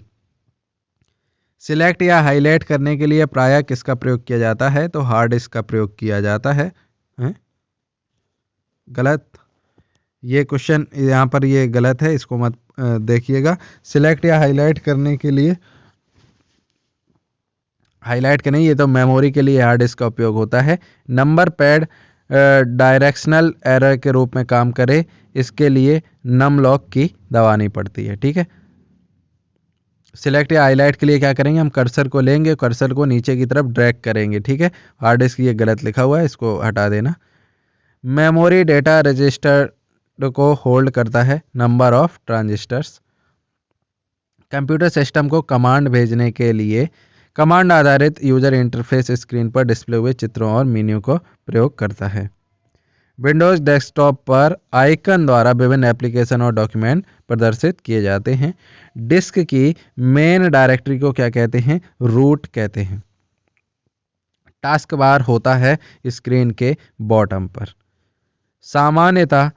सिलेक्ट या हाईलाइट करने के लिए प्रायः किसका प्रयोग किया जाता है? तो हार्ड डिस्क का प्रयोग किया जाता है। गलत, ये क्वेश्चन यहाँ पर ये गलत है, इसको मत देखिएगा। सिलेक्ट या हाईलाइट करने के लिए, हाईलाइट के नहीं, ये तो मेमोरी के लिए हार्ड डिस्क का उपयोग होता है। नंबर पैड डायरेक्शनल एरर के रूप में काम करे, इसके लिए नम लॉक की दबानी पड़ती है। ठीक है। सिलेक्ट या हाईलाइट के लिए क्या करेंगे? हम कर्सर को लेंगे, कर्सर को नीचे की तरफ ड्रैग करेंगे। ठीक है। हार्ड डिस्क ये गलत लिखा हुआ है, इसको हटा देना। मेमोरी डेटा रजिस्टर को होल्ड करता है। Number of transistors. Computer system को कमांड भेजने के लिए कमांड आधारित यूजर इंटरफेस स्क्रीन पर डिस्प्ले हुए चित्रों और मेन्यू को प्रयोग करता है। विंडोज डेस्कटॉप पर आइकन द्वारा विभिन्न एप्लीकेशन और डॉक्यूमेंट प्रदर्शित किए जाते हैं। डिस्क की मेन डायरेक्टरी को क्या कहते हैं? रूट कहते हैं। टास्क बार होता है स्क्रीन के बॉटम पर। सामान्यतः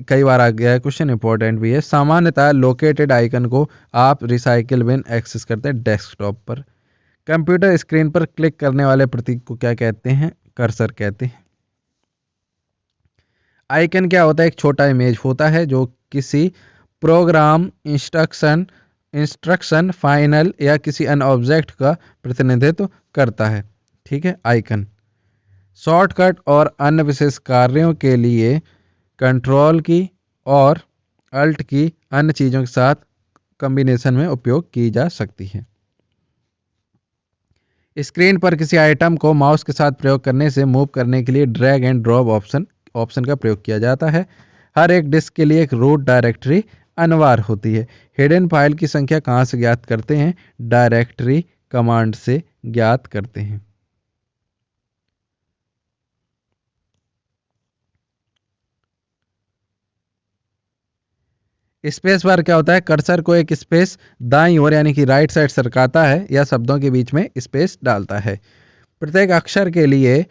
कई बार आ गया है क्वेश्चन, इंपॉर्टेंट भी है। सामान्यतः लोकेटेड आइकन को आप रिसाइकिल बिन एक्सेस करते हैं डेस्कटॉप पर। कंप्यूटर स्क्रीन पर क्लिक करने वाले प्रतीक को क्या कहते हैं? कर्सर कहते हैं। आइकन क्या होता है? एक छोटा इमेज होता है जो किसी प्रोग्राम, इंस्ट्रक्शन, फाइनल या किसी अन्य ऑब्जेक्ट का प्रतिनिधित्व करता है। ठीक है। आइकन शॉर्टकट और अन्य विशेष कार्यों के लिए कंट्रोल की और अल्ट की अन्य चीज़ों के साथ कॉम्बिनेशन में उपयोग की जा सकती है। स्क्रीन पर किसी आइटम को माउस के साथ प्रयोग करने से मूव करने के लिए ड्रैग एंड ड्रॉप ऑप्शन का प्रयोग किया जाता है। हर एक डिस्क के लिए एक रूट डायरेक्टरी अनिवार्य होती है। हिडन फाइल की संख्या कहाँ से ज्ञात करते हैं? डायरेक्टरी कमांड से ज्ञात करते हैं। स्पेस बार क्या होता है? कर्सर को एक स्पेस दाईं ओर यानी कि राइट साइड सरकाता है या शब्दों के बीच में स्पेस डालता है। प्रत्येक अक्षर के लिए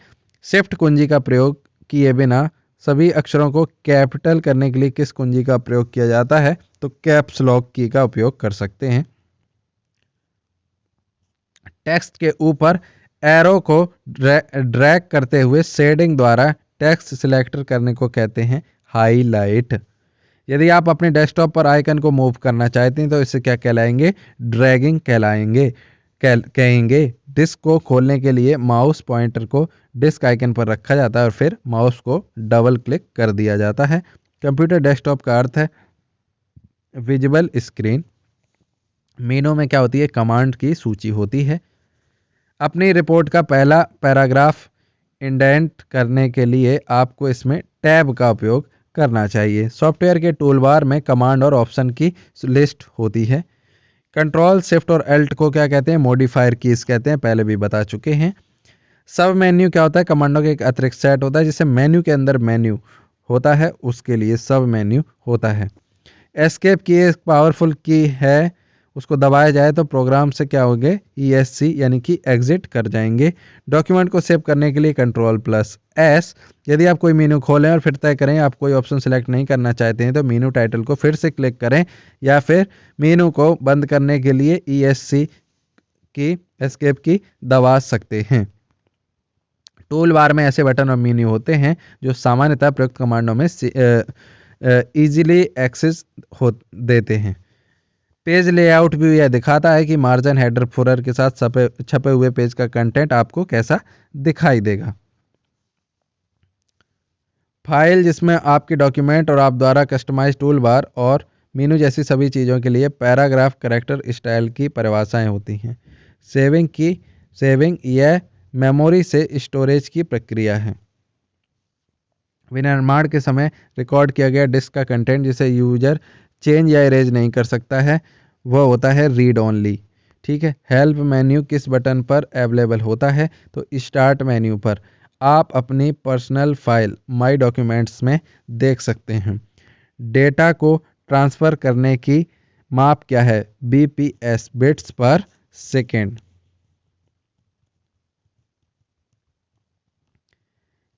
शिफ्ट कुंजी का प्रयोग किए बिना सभी अक्षरों को कैपिटल करने के लिए किस कुंजी का प्रयोग किया जाता है? तो कैप्स लॉक की का उपयोग कर सकते हैं। टेक्स्ट के ऊपर एरो को ड्रैग करते हुए शेडिंग द्वारा टेक्स्ट सिलेक्टर करने को कहते हैं हाईलाइट। यदि आप अपने डेस्कटॉप पर आइकन को मूव करना चाहते हैं तो इसे क्या कहलाएंगे? ड्रैगिंग कहेंगे। डिस्क को खोलने के लिए माउस पॉइंटर को डिस्क आइकन पर रखा जाता है और फिर माउस को डबल क्लिक कर दिया जाता है। कंप्यूटर डेस्कटॉप का अर्थ है विजिबल स्क्रीन। मेनू में क्या होती है? कमांड की सूची होती है। अपनी रिपोर्ट का पहला पैराग्राफ इंडेंट करने के लिए आपको इसमें टैब का उपयोग करना चाहिए। सॉफ्टवेयर के टूलबार में कमांड और ऑप्शन की लिस्ट होती है। कंट्रोल, शिफ्ट और अल्ट को क्या कहते हैं? मॉडिफायर कीज कहते हैं, पहले भी बता चुके हैं। सब मेन्यू क्या होता है? कमांडों के एक अतिरिक्त सेट होता है जिसे मेन्यू के अंदर मेन्यू होता है, उसके लिए सब मेन्यू होता है। एस्केप की एक पावरफुल की है, उसको दबाया जाए तो प्रोग्राम से क्या होंगे? ESC यानी कि एग्जिट कर जाएंगे। डॉक्यूमेंट को सेव करने के लिए Ctrl+S। यदि आप कोई मेनू खोलें और फिर तय करें आप कोई ऑप्शन सेलेक्ट नहीं करना चाहते हैं तो मेनू टाइटल को फिर से क्लिक करें, या फिर मेनू को बंद करने के लिए ESC की एस्केप की दबा सकते हैं। टूल बार में ऐसे बटन और मेन्यू होते हैं जो सामान्यतः प्रयुक्त कमांडों में इजीली एक्सेस देते हैं। पेज लेआउट भी यह दिखाता है कि मार्जिन, हेडर, फुटर के साथ छपे हुए पेज का कंटेंट आपको कैसा दिखाई देगा। फाइल जिसमें आपके डॉक्यूमेंट और आप द्वारा कस्टमाइज टूल बार और मेनू जैसी सभी चीज़ों के लिए पैराग्राफ, कैरेक्टर, स्टाइल की परिभाषाएं होती हैं। सेविंग यह मेमोरी से स्टोरेज की प्रक्रिया है। विनिर्माण के समय रिकॉर्ड किया गया डिस्क का कंटेंट जिसे यूजर चेंज या इरेज नहीं कर सकता है वह होता है रीड ओनली। ठीक है। हेल्प मेन्यू किस बटन पर अवेलेबल होता है? तो स्टार्ट मेन्यू पर। आप अपनी पर्सनल फाइल माई डॉक्यूमेंट्स में देख सकते हैं। डेटा को ट्रांसफ़र करने की माप क्या है? बीपीएस, बिट्स पर सेकेंड।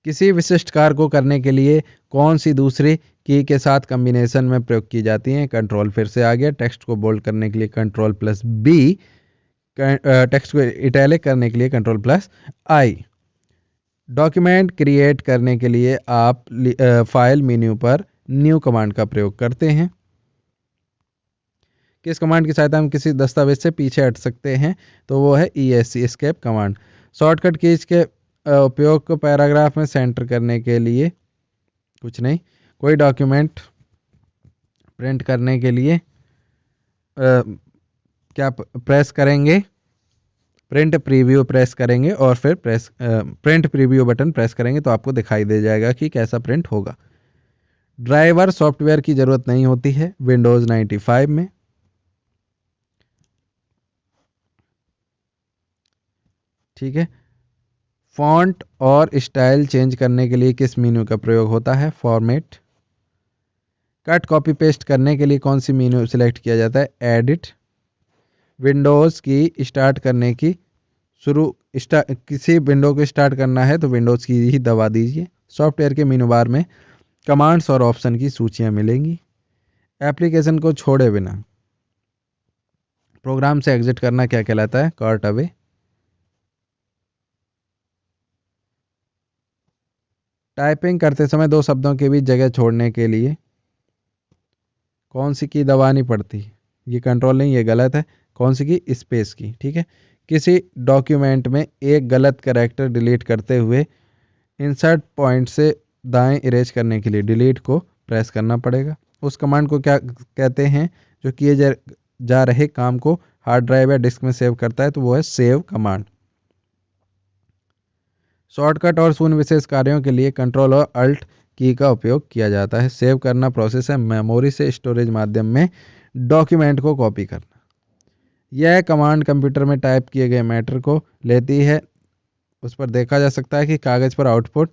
किसी विशिष्ट कार्य को करने के लिए कौन सी दूसरी की के साथ कॉम्बिनेशन में प्रयोग की जाती है? कंट्रोल फिर से आ गया। टेक्स्ट को बोल्ड करने के लिए कंट्रोल प्लस बी, टेक्स्ट को इटैलिक करने के लिए कंट्रोल प्लस आई। डॉक्यूमेंट क्रिएट करने के लिए आप फाइल मेन्यू पर न्यू कमांड का प्रयोग करते हैं। किस कमांड की सहायता हम किसी दस्तावेज से पीछे हट सकते हैं? तो वो है ESC, escape command. Shortcut keys के उपयोग को पैराग्राफ में सेंटर करने के लिए कुछ नहीं, कोई डॉक्यूमेंट प्रिंट करने के लिए क्या प्रेस करेंगे? प्रिंट प्रीव्यू प्रेस करेंगे और फिर प्रिंट प्रीव्यू बटन प्रेस करेंगे तो आपको दिखाई दे जाएगा कि कैसा प्रिंट होगा। ड्राइवर सॉफ्टवेयर की ज़रूरत नहीं होती है विंडोज़ 95 में। ठीक है। फॉन्ट और स्टाइल चेंज करने के लिए किस मेन्यू का प्रयोग होता है? फॉर्मेट। कट कॉपी पेस्ट करने के लिए कौन सी मेन्यू सिलेक्ट किया जाता है? एडिट। विंडोज़ की स्टार्ट करने की किसी विंडो को स्टार्ट करना है तो विंडोज़ की ही दबा दीजिए। सॉफ्टवेयर के मेनू बार में कमांड्स और ऑप्शन की सूचियां मिलेंगी। एप्लीकेशन को छोड़े बिना प्रोग्राम से एग्जिट करना क्या कहलाता है? Cart away. टाइपिंग करते समय दो शब्दों के बीच जगह छोड़ने के लिए कौन सी की दबानी पड़ती है? ये कंट्रोल नहीं, ये गलत है। कौन सी की? स्पेस की। ठीक है। किसी डॉक्यूमेंट में एक गलत कैरेक्टर डिलीट करते हुए इंसर्ट पॉइंट से दाएं इरेज करने के लिए डिलीट को प्रेस करना पड़ेगा। उस कमांड को क्या कहते हैं जो किए जा रहे काम को हार्ड ड्राइव या डिस्क में सेव करता है? तो वो है सेव कमांड। शॉर्टकट और शून्य विशेष कार्यों के लिए कंट्रोल और अल्ट की का उपयोग किया जाता है। सेव करना प्रोसेस है मेमोरी से स्टोरेज माध्यम में डॉक्यूमेंट को कॉपी करना। यह कमांड कंप्यूटर में टाइप किए गए मैटर को लेती है। उस पर देखा जा सकता है कि कागज़ पर आउटपुट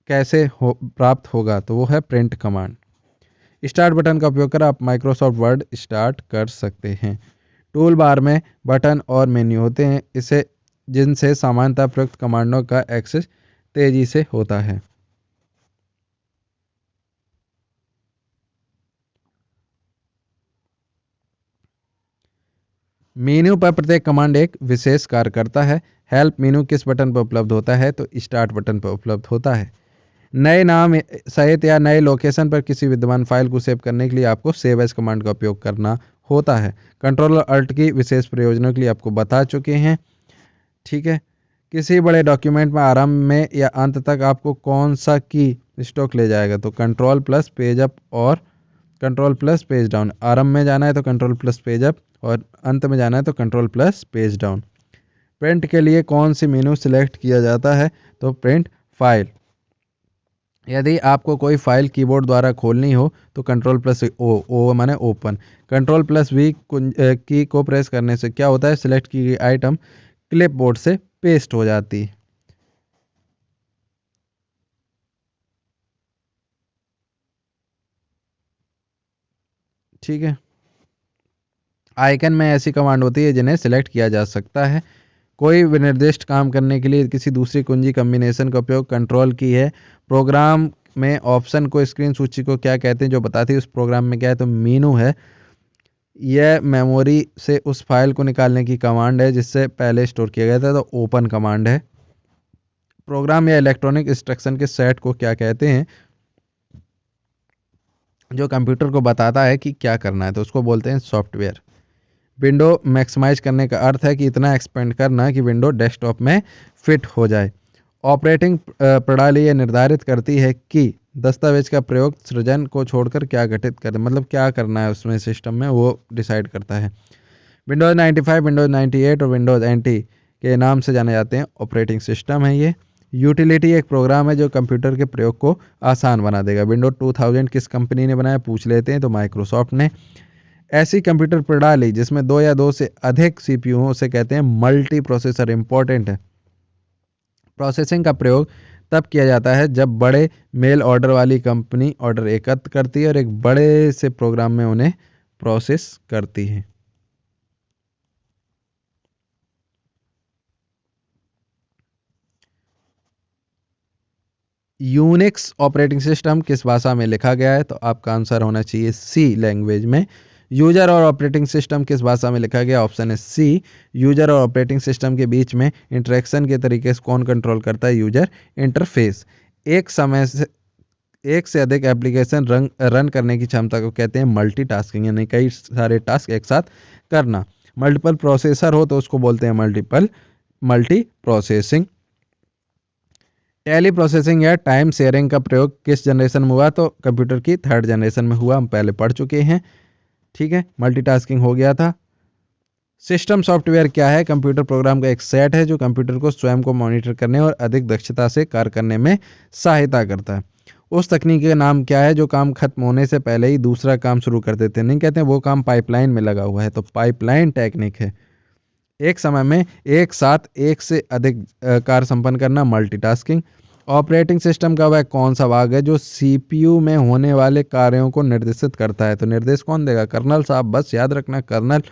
कैसे प्राप्त होगा, तो वो है प्रिंट कमांड। स्टार्ट बटन का उपयोग कर आप माइक्रोसॉफ्ट वर्ड स्टार्ट कर सकते हैं। टूल बार में बटन और मेन्यू होते हैं जिनसे सामान्यतः प्रयुक्त कमांडों का एक्सेस तेजी से होता है। मेन्यू पर प्रत्येक कमांड एक विशेष कार्य करता है। हेल्प मेन्यू किस बटन पर उपलब्ध होता है? तो स्टार्ट बटन पर उपलब्ध होता है। नए नाम सहित या नए लोकेशन पर किसी विद्यमान फाइल को सेव करने के लिए आपको सेव एज कमांड का उपयोग करना होता है। कंट्रोल और अल्ट की विशेष प्रयोजनों के लिए आपको बता चुके हैं। ठीक है। किसी बड़े डॉक्यूमेंट में आरंभ में या अंत तक आपको कौन सा की स्टॉक ले जाएगा? तो कंट्रोल प्लस पेज अप और कंट्रोल प्लस पेज डाउन। आरंभ में जाना है तो कंट्रोल प्लस पेज अप और अंत में जाना है तो control plus page down. Print के लिए कौन सी मेनू सिलेक्ट किया जाता है? तो प्रिंट फाइल। यदि आपको कोई फाइल कीबोर्ड द्वारा खोलनी हो तो कंट्रोल प्लस ओ माने ओपन। कंट्रोल प्लस वी की को प्रेस करने से क्या होता है? सिलेक्ट की गई आइटम क्लिपबोर्ड से पेस्ट हो जाती है। ठीक है। आइकन में ऐसी कमांड होती है जिन्हें सिलेक्ट किया जा सकता है। कोई विनिर्दिष्ट काम करने के लिए किसी दूसरी कुंजी कॉम्बिनेशन का उपयोग कंट्रोल की है। प्रोग्राम में ऑप्शन को स्क्रीन सूची को क्या कहते हैं जो बताती है उस प्रोग्राम में क्या है? तो मेनू है। यह मेमोरी से उस फाइल को निकालने की कमांड है जिससे पहले स्टोर किया गया था, तो ओपन कमांड है। प्रोग्राम या इलेक्ट्रॉनिक इंस्ट्रक्शन के सेट को क्या कहते हैं जो कंप्यूटर को बताता है कि क्या करना है? तो उसको बोलते हैं सॉफ्टवेयर। विंडो मैक्सिमाइज करने का अर्थ है कि इतना एक्सपेंड करना कि विंडो डेस्कटॉप में फिट हो जाए। ऑपरेटिंग प्रणाली यह निर्धारित करती है कि दस्तावेज का प्रयोग सृजन को छोड़कर क्या घटित करें, मतलब क्या करना है उसमें सिस्टम में, वो डिसाइड करता है। विंडोज़ 95, विंडोज़ 98 और विंडोज़ NT के नाम से जाने जाते हैं। ऑपरेटिंग सिस्टम है ये। यूटिलिटी एक प्रोग्राम है जो कंप्यूटर के प्रयोग को आसान बना देगा। विंडोज 2000 किस कंपनी ने बनाया, पूछ लेते हैं तो माइक्रोसॉफ्ट ने। ऐसी कंप्यूटर प्रणाली जिसमें दो या दो से अधिक सीपीयू हो उसे कहते हैं मल्टी प्रोसेसर। इंपॉर्टेंट है। प्रोसेसिंग का प्रयोग तब किया जाता है जब बड़े मेल ऑर्डर वाली कंपनी ऑर्डर एकत्र करती है और एक बड़े से प्रोग्राम में उन्हें प्रोसेस करती है। यूनिक्स ऑपरेटिंग सिस्टम किस भाषा में लिखा गया है, तो आपका आंसर होना चाहिए सी लैंग्वेज में। यूजर और ऑपरेटिंग सिस्टम किस भाषा में लिखा गया, ऑप्शन है सी। यूजर और ऑपरेटिंग सिस्टम के बीच में इंटरेक्शन के तरीके से कौन कंट्रोल करता है, यूजर इंटरफेस। एक से अधिक एप्लीकेशन रन करने की क्षमता को कहते हैं मल्टीटास्किंग, यानी कई सारे टास्क एक साथ करना। मल्टीपल प्रोसेसर हो तो उसको बोलते हैं मल्टी प्रोसेसिंग। टेली प्रोसेसिंग या टाइम शेयरिंग का प्रयोग किस जनरेशन में हुआ, तो कंप्यूटर की थर्ड जनरेशन में हुआ, हम पहले पढ़ चुके हैं। ठीक है, मल्टीटास्किंग हो गया था। सिस्टम सॉफ्टवेयर क्या है, कंप्यूटर प्रोग्राम का एक सेट है जो कंप्यूटर को स्वयं को मॉनिटर करने और अधिक दक्षता से कार्य करने में सहायता करता है। उस तकनीक का नाम क्या है जो काम खत्म होने से पहले ही दूसरा काम शुरू कर देते हैं, नहीं कहते हैं वो काम पाइपलाइन में लगा हुआ है, तो पाइपलाइन टेक्निक है। एक समय में एक साथ एक से अधिक कार्य संपन्न करना, मल्टीटास्किंग। ऑपरेटिंग सिस्टम का वह कौन सा भाग है जो सीपीयू में होने वाले कार्यों को निर्देशित करता है, तो निर्देश कौन देगा, कर्नल साहब, बस याद रखना कर्नल।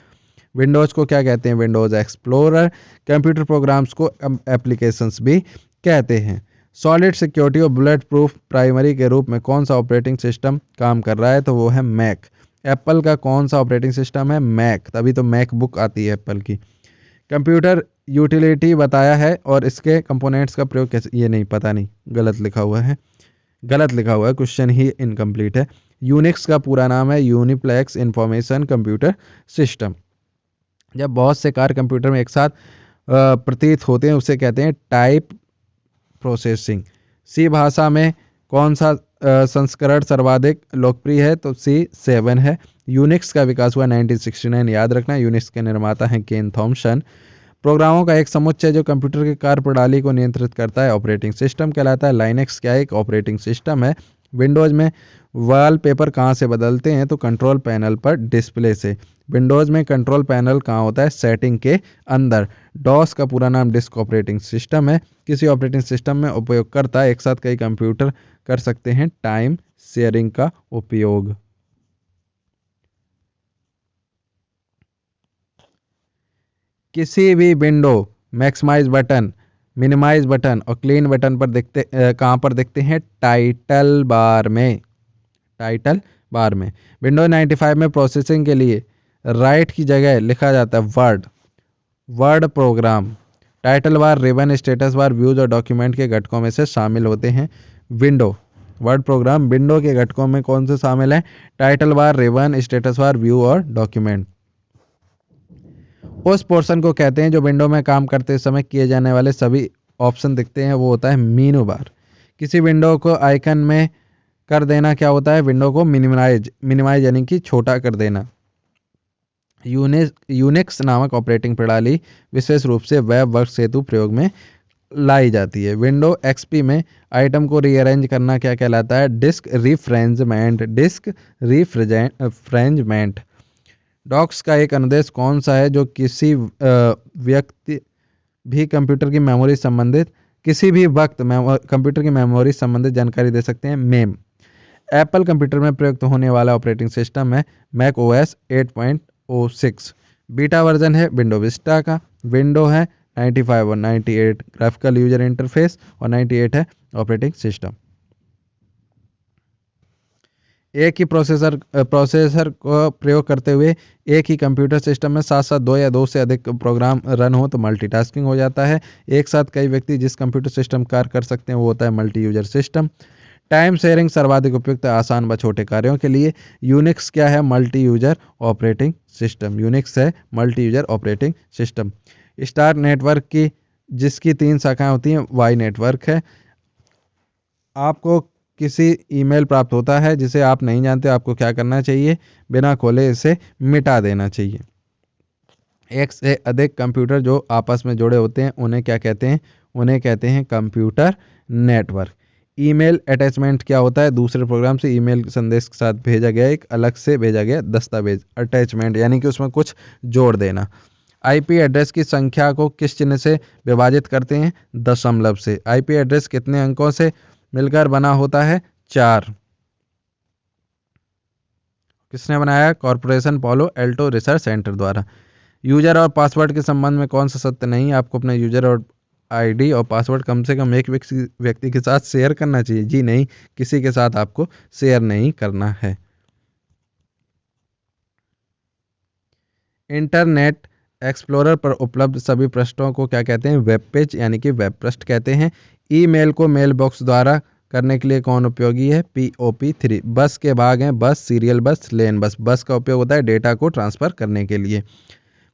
विंडोज को क्या कहते हैं, विंडोज एक्सप्लोरर। कंप्यूटर प्रोग्राम्स को एप्लीकेशंस भी कहते हैं। सॉलिड सिक्योरिटी और बुलेट प्रूफ प्राइमरी के रूप में कौन सा ऑपरेटिंग सिस्टम काम कर रहा है, तो वो है मैक। एप्पल का कौन सा ऑपरेटिंग सिस्टम है, मैक, तभी तो मैक बुक आती है एप्पल की। कंप्यूटर यूटिलिटी बताया है और इसके कंपोनेंट्स का प्रयोग कैसे, ये नहीं, पता नहीं, गलत लिखा हुआ है, क्वेश्चन ही इनकम्प्लीट है। यूनिक्स का पूरा नाम है यूनिप्लेक्स इंफॉर्मेशन कंप्यूटर सिस्टम। जब बहुत से कार्य कंप्यूटर में एक साथ प्रतीत होते हैं उसे कहते हैं टाइप प्रोसेसिंग। सी भाषा में कौन सा संस्करण सर्वाधिक लोकप्रिय है, तो C7 है। यूनिक्स का विकास हुआ 1969, याद रखना। यूनिक्स के निर्माता हैं केन थॉमसन। प्रोग्रामों का एक समुच्चय जो कंप्यूटर की कार्यप्रणाली को नियंत्रित करता है ऑपरेटिंग सिस्टम कहलाता है। लाइनेक्स क्या है, एक ऑपरेटिंग सिस्टम है। विंडोज में वॉलपेपर कहाँ से बदलते हैं, तो कंट्रोल पैनल पर डिस्प्ले से। विंडोज में कंट्रोल पैनल कहाँ होता है, सेटिंग के अंदर। डॉस का पूरा नाम डिस्क ऑपरेटिंग सिस्टम है। किसी ऑपरेटिंग सिस्टम में उपयोगकर्ता एक साथ कई कंप्यूटर कर सकते हैं टाइम शेयरिंग का उपयोग। किसी भी window maximise button, minimise button और क्लीन बटन पर कहाँ पर दिखते हैं, टाइटल बार में। विंडोज 95 में प्रोसेसिंग के लिए राइट की जगह लिखा जाता है Word program. Title bar, ribbon, status bar, views और डॉक्यूमेंट के घटकों में से शामिल होते हैं। वर्ड प्रोग्राम विंडो के घटकों में कौन से शामिल है, टाइटल बार, रिबन, स्टेटस बार, व्यू और डॉक्यूमेंट। उस पोर्शन को कहते हैं जो विंडो में काम करते समय किए जाने वाले सभी ऑप्शन दिखते हैं, वो होता है मेनू बार। किसी विंडो को आइकन में कर देना क्या होता है, विंडो को मिनिमाइज यानी कि छोटा कर देना। यूनिक्स नामक ऑपरेटिंग प्रणाली विशेष रूप से वेब वर्क हेतु प्रयोग में लाई जाती है। विंडो एक्सपी में आइटम को रीअरेंज करना क्या कहलाता है, डिस्क रीफ्रेंजमेंट। डॉक्स का एक अनुदेश कौन सा है जो किसी व्यक्ति भी कंप्यूटर की मेमोरी संबंधित किसी भी वक्त कंप्यूटर की मेमोरी संबंधित जानकारी दे सकते हैं, मेम। एप्पल कंप्यूटर में प्रयुक्त होने वाला ऑपरेटिंग सिस्टम है मैक ओएस 8.06। बीटा वर्जन है विंडो विस्टा का। विंडो है 95 और 98 ग्राफिकल यूजर इंटरफेस और 98 है ऑपरेटिंग सिस्टम। एक ही प्रोसेसर को प्रयोग करते हुए एक ही कंप्यूटर सिस्टम में साथ साथ दो या दो से अधिक प्रोग्राम रन हो तो मल्टीटास्किंग हो जाता है। एक साथ कई व्यक्ति जिस कंप्यूटर सिस्टम कार्य कर सकते हैं वो होता है multi user system. Time sharing सर्वाधिक उपयुक्त आसान व छोटे कार्यों के लिए। यूनिक्स क्या है, multi user operating system. Unix है multi user operating system. Star network की जिसकी 3 शाखाएं होती हैं वाई नेटवर्क है। आपको किसी ईमेल प्राप्त होता है जिसे आप नहीं जानते, आपको क्या करना चाहिए, बिना खोले इसे मिटा देना चाहिए। एक से अधिक कंप्यूटर जो आपस में जुड़े होते हैं उन्हें क्या कहते हैं? उन्हें कहते हैं कंप्यूटर नेटवर्क। ईमेल अटैचमेंट क्या होता है? दूसरे प्रोग्राम से ईमेल संदेश के साथ भेजा गया एक अलग से भेजा गया दस्तावेज। अटैचमेंट यानी कि उसमें कुछ जोड़ देना। आईपी एड्रेस की संख्या को किस चिन्ह से विभाजित करते हैं? दशमलव से। आईपी एड्रेस कितने अंकों से मिलकर बना होता है? 4। किसने बनाया? कॉर्पोरेशन पालो एल्टो रिसर्च सेंटर द्वारा। यूजर और पासवर्ड के संबंध में कौन सा सत्य नहीं? आपको अपना यूजर और आईडी और पासवर्ड कम से कम एक व्यक्ति के साथ शेयर करना चाहिए। जी नहीं, किसी के साथ आपको शेयर नहीं करना है। इंटरनेट एक्सप्लोरर पर उपलब्ध सभी पृष्ठों को क्या कहते हैं? वेब पेज यानी कि वेब पृष्ठ कहते हैं। ईमेल को मेल बॉक्स द्वारा करने के लिए कौन उपयोगी है? POP3। बस के भाग हैं बस, सीरियल बस, लेन बस। बस का उपयोग होता है डेटा को ट्रांसफ़र करने के लिए।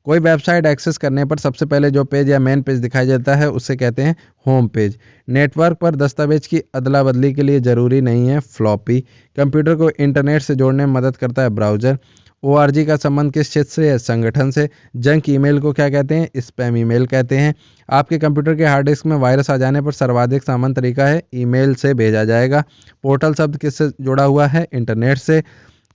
कोई वेबसाइट एक्सेस करने पर सबसे पहले जो पेज या मेन पेज दिखाई देता है उसे कहते हैं होम पेज। नेटवर्क पर दस्तावेज की अदला बदली के लिए ज़रूरी नहीं है फ्लॉपी। कंप्यूटर को इंटरनेट से जोड़ने में मदद करता है ब्राउज़र। ORG का संबंध किस क्षेत्र से है? संगठन से। जंक ईमेल को क्या कहते हैं? स्पैम ईमेल कहते हैं। आपके कंप्यूटर के हार्ड डिस्क में वायरस आ जाने पर सर्वाधिक सामान्य तरीका है ईमेल से भेजा जाएगा। पोर्टल शब्द किससे जुड़ा हुआ है? इंटरनेट से।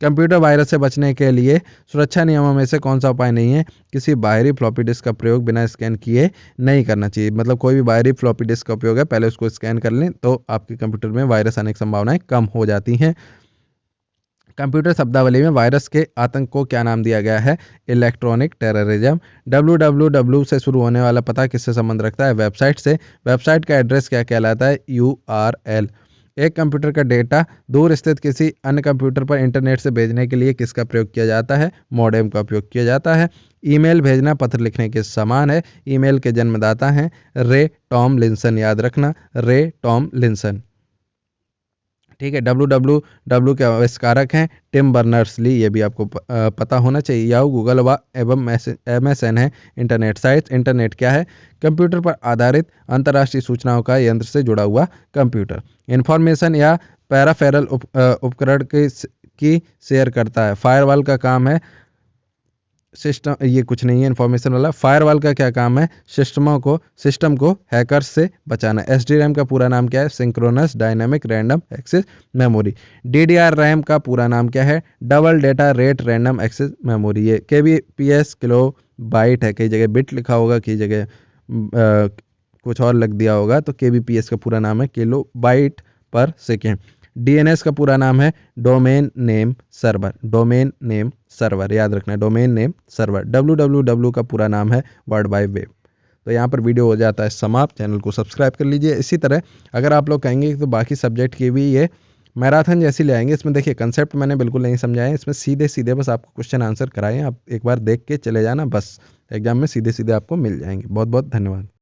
कंप्यूटर वायरस से बचने के लिए सुरक्षा नियमों में से कौन सा उपाय नहीं है? किसी बाहरी फ्लॉपी डिस्क का प्रयोग बिना स्कैन किए नहीं करना चाहिए। मतलब कोई भी बाहरी फ्लॉपी डिस्क का उपयोग है पहले उसको स्कैन कर लें तो आपके कंप्यूटर में वायरस आने की संभावनाएं कम हो जाती हैं। कंप्यूटर शब्दावली में वायरस के आतंक को क्या नाम दिया गया है? Electronic terrorism. www से शुरू होने वाला पता किससे संबंध रखता है? वेबसाइट से। वेबसाइट का एड्रेस क्या कहलाता है? URL। एक कंप्यूटर का डेटा दूर स्थित किसी अन्य कंप्यूटर पर इंटरनेट से भेजने के लिए किसका प्रयोग किया जाता है? मॉडेम का उपयोग किया जाता है। ईमेल भेजना पत्र लिखने के समान है। ईमेल के जन्मदाता हैं रे टॉमलिंसन। याद रखना, रे टॉमलिंसन। ठीक है। www के आविष्कारक हैं टिम बर्नर्स-ली। ये भी आपको पता होना चाहिए। याहू, गूगल एवं MSN है इंटरनेट साइट्स। इंटरनेट क्या है? कंप्यूटर पर आधारित अंतर्राष्ट्रीय सूचनाओं का यंत्र से जुड़ा हुआ कंप्यूटर। इंफॉर्मेशन या पैराफेरल उपकरण की शेयर करता है। फायरवॉल का काम है सिस्टम, ये कुछ नहीं है इन्फॉर्मेशन वाला। फायरवॉल का क्या काम है? सिस्टम को हैकर्स से बचाना। SDRAM का पूरा नाम क्या है? Synchronous dynamic random access memory. DDR RAM का पूरा नाम क्या है? Double data rate random access memory. ये KBPS किलो बाइट है, कई जगह बिट लिखा होगा, कई जगह कुछ और लग दिया होगा। तो KBPS का पूरा नाम है किलो बाइट पर सेकेंड। DNS का पूरा नाम है domain name server. Domain name server याद रखना है, डोमेन नेम सर्वर। www का पूरा नाम है वर्ल्ड वाइड वेब। तो यहाँ पर वीडियो हो जाता है समाप्त। चैनल को सब्सक्राइब कर लीजिए। इसी तरह अगर आप लोग कहेंगे तो बाकी सब्जेक्ट की भी ये मैराथन जैसी ले आएंगे। इसमें देखिए कंसेप्ट मैंने बिल्कुल नहीं समझाया, इसमें सीधे सीधे बस आपको क्वेश्चन आंसर कराएं। आप एक बार देख के चले जाना, बस एग्जाम में सीधे सीधे आपको मिल जाएंगे। बहुत बहुत धन्यवाद।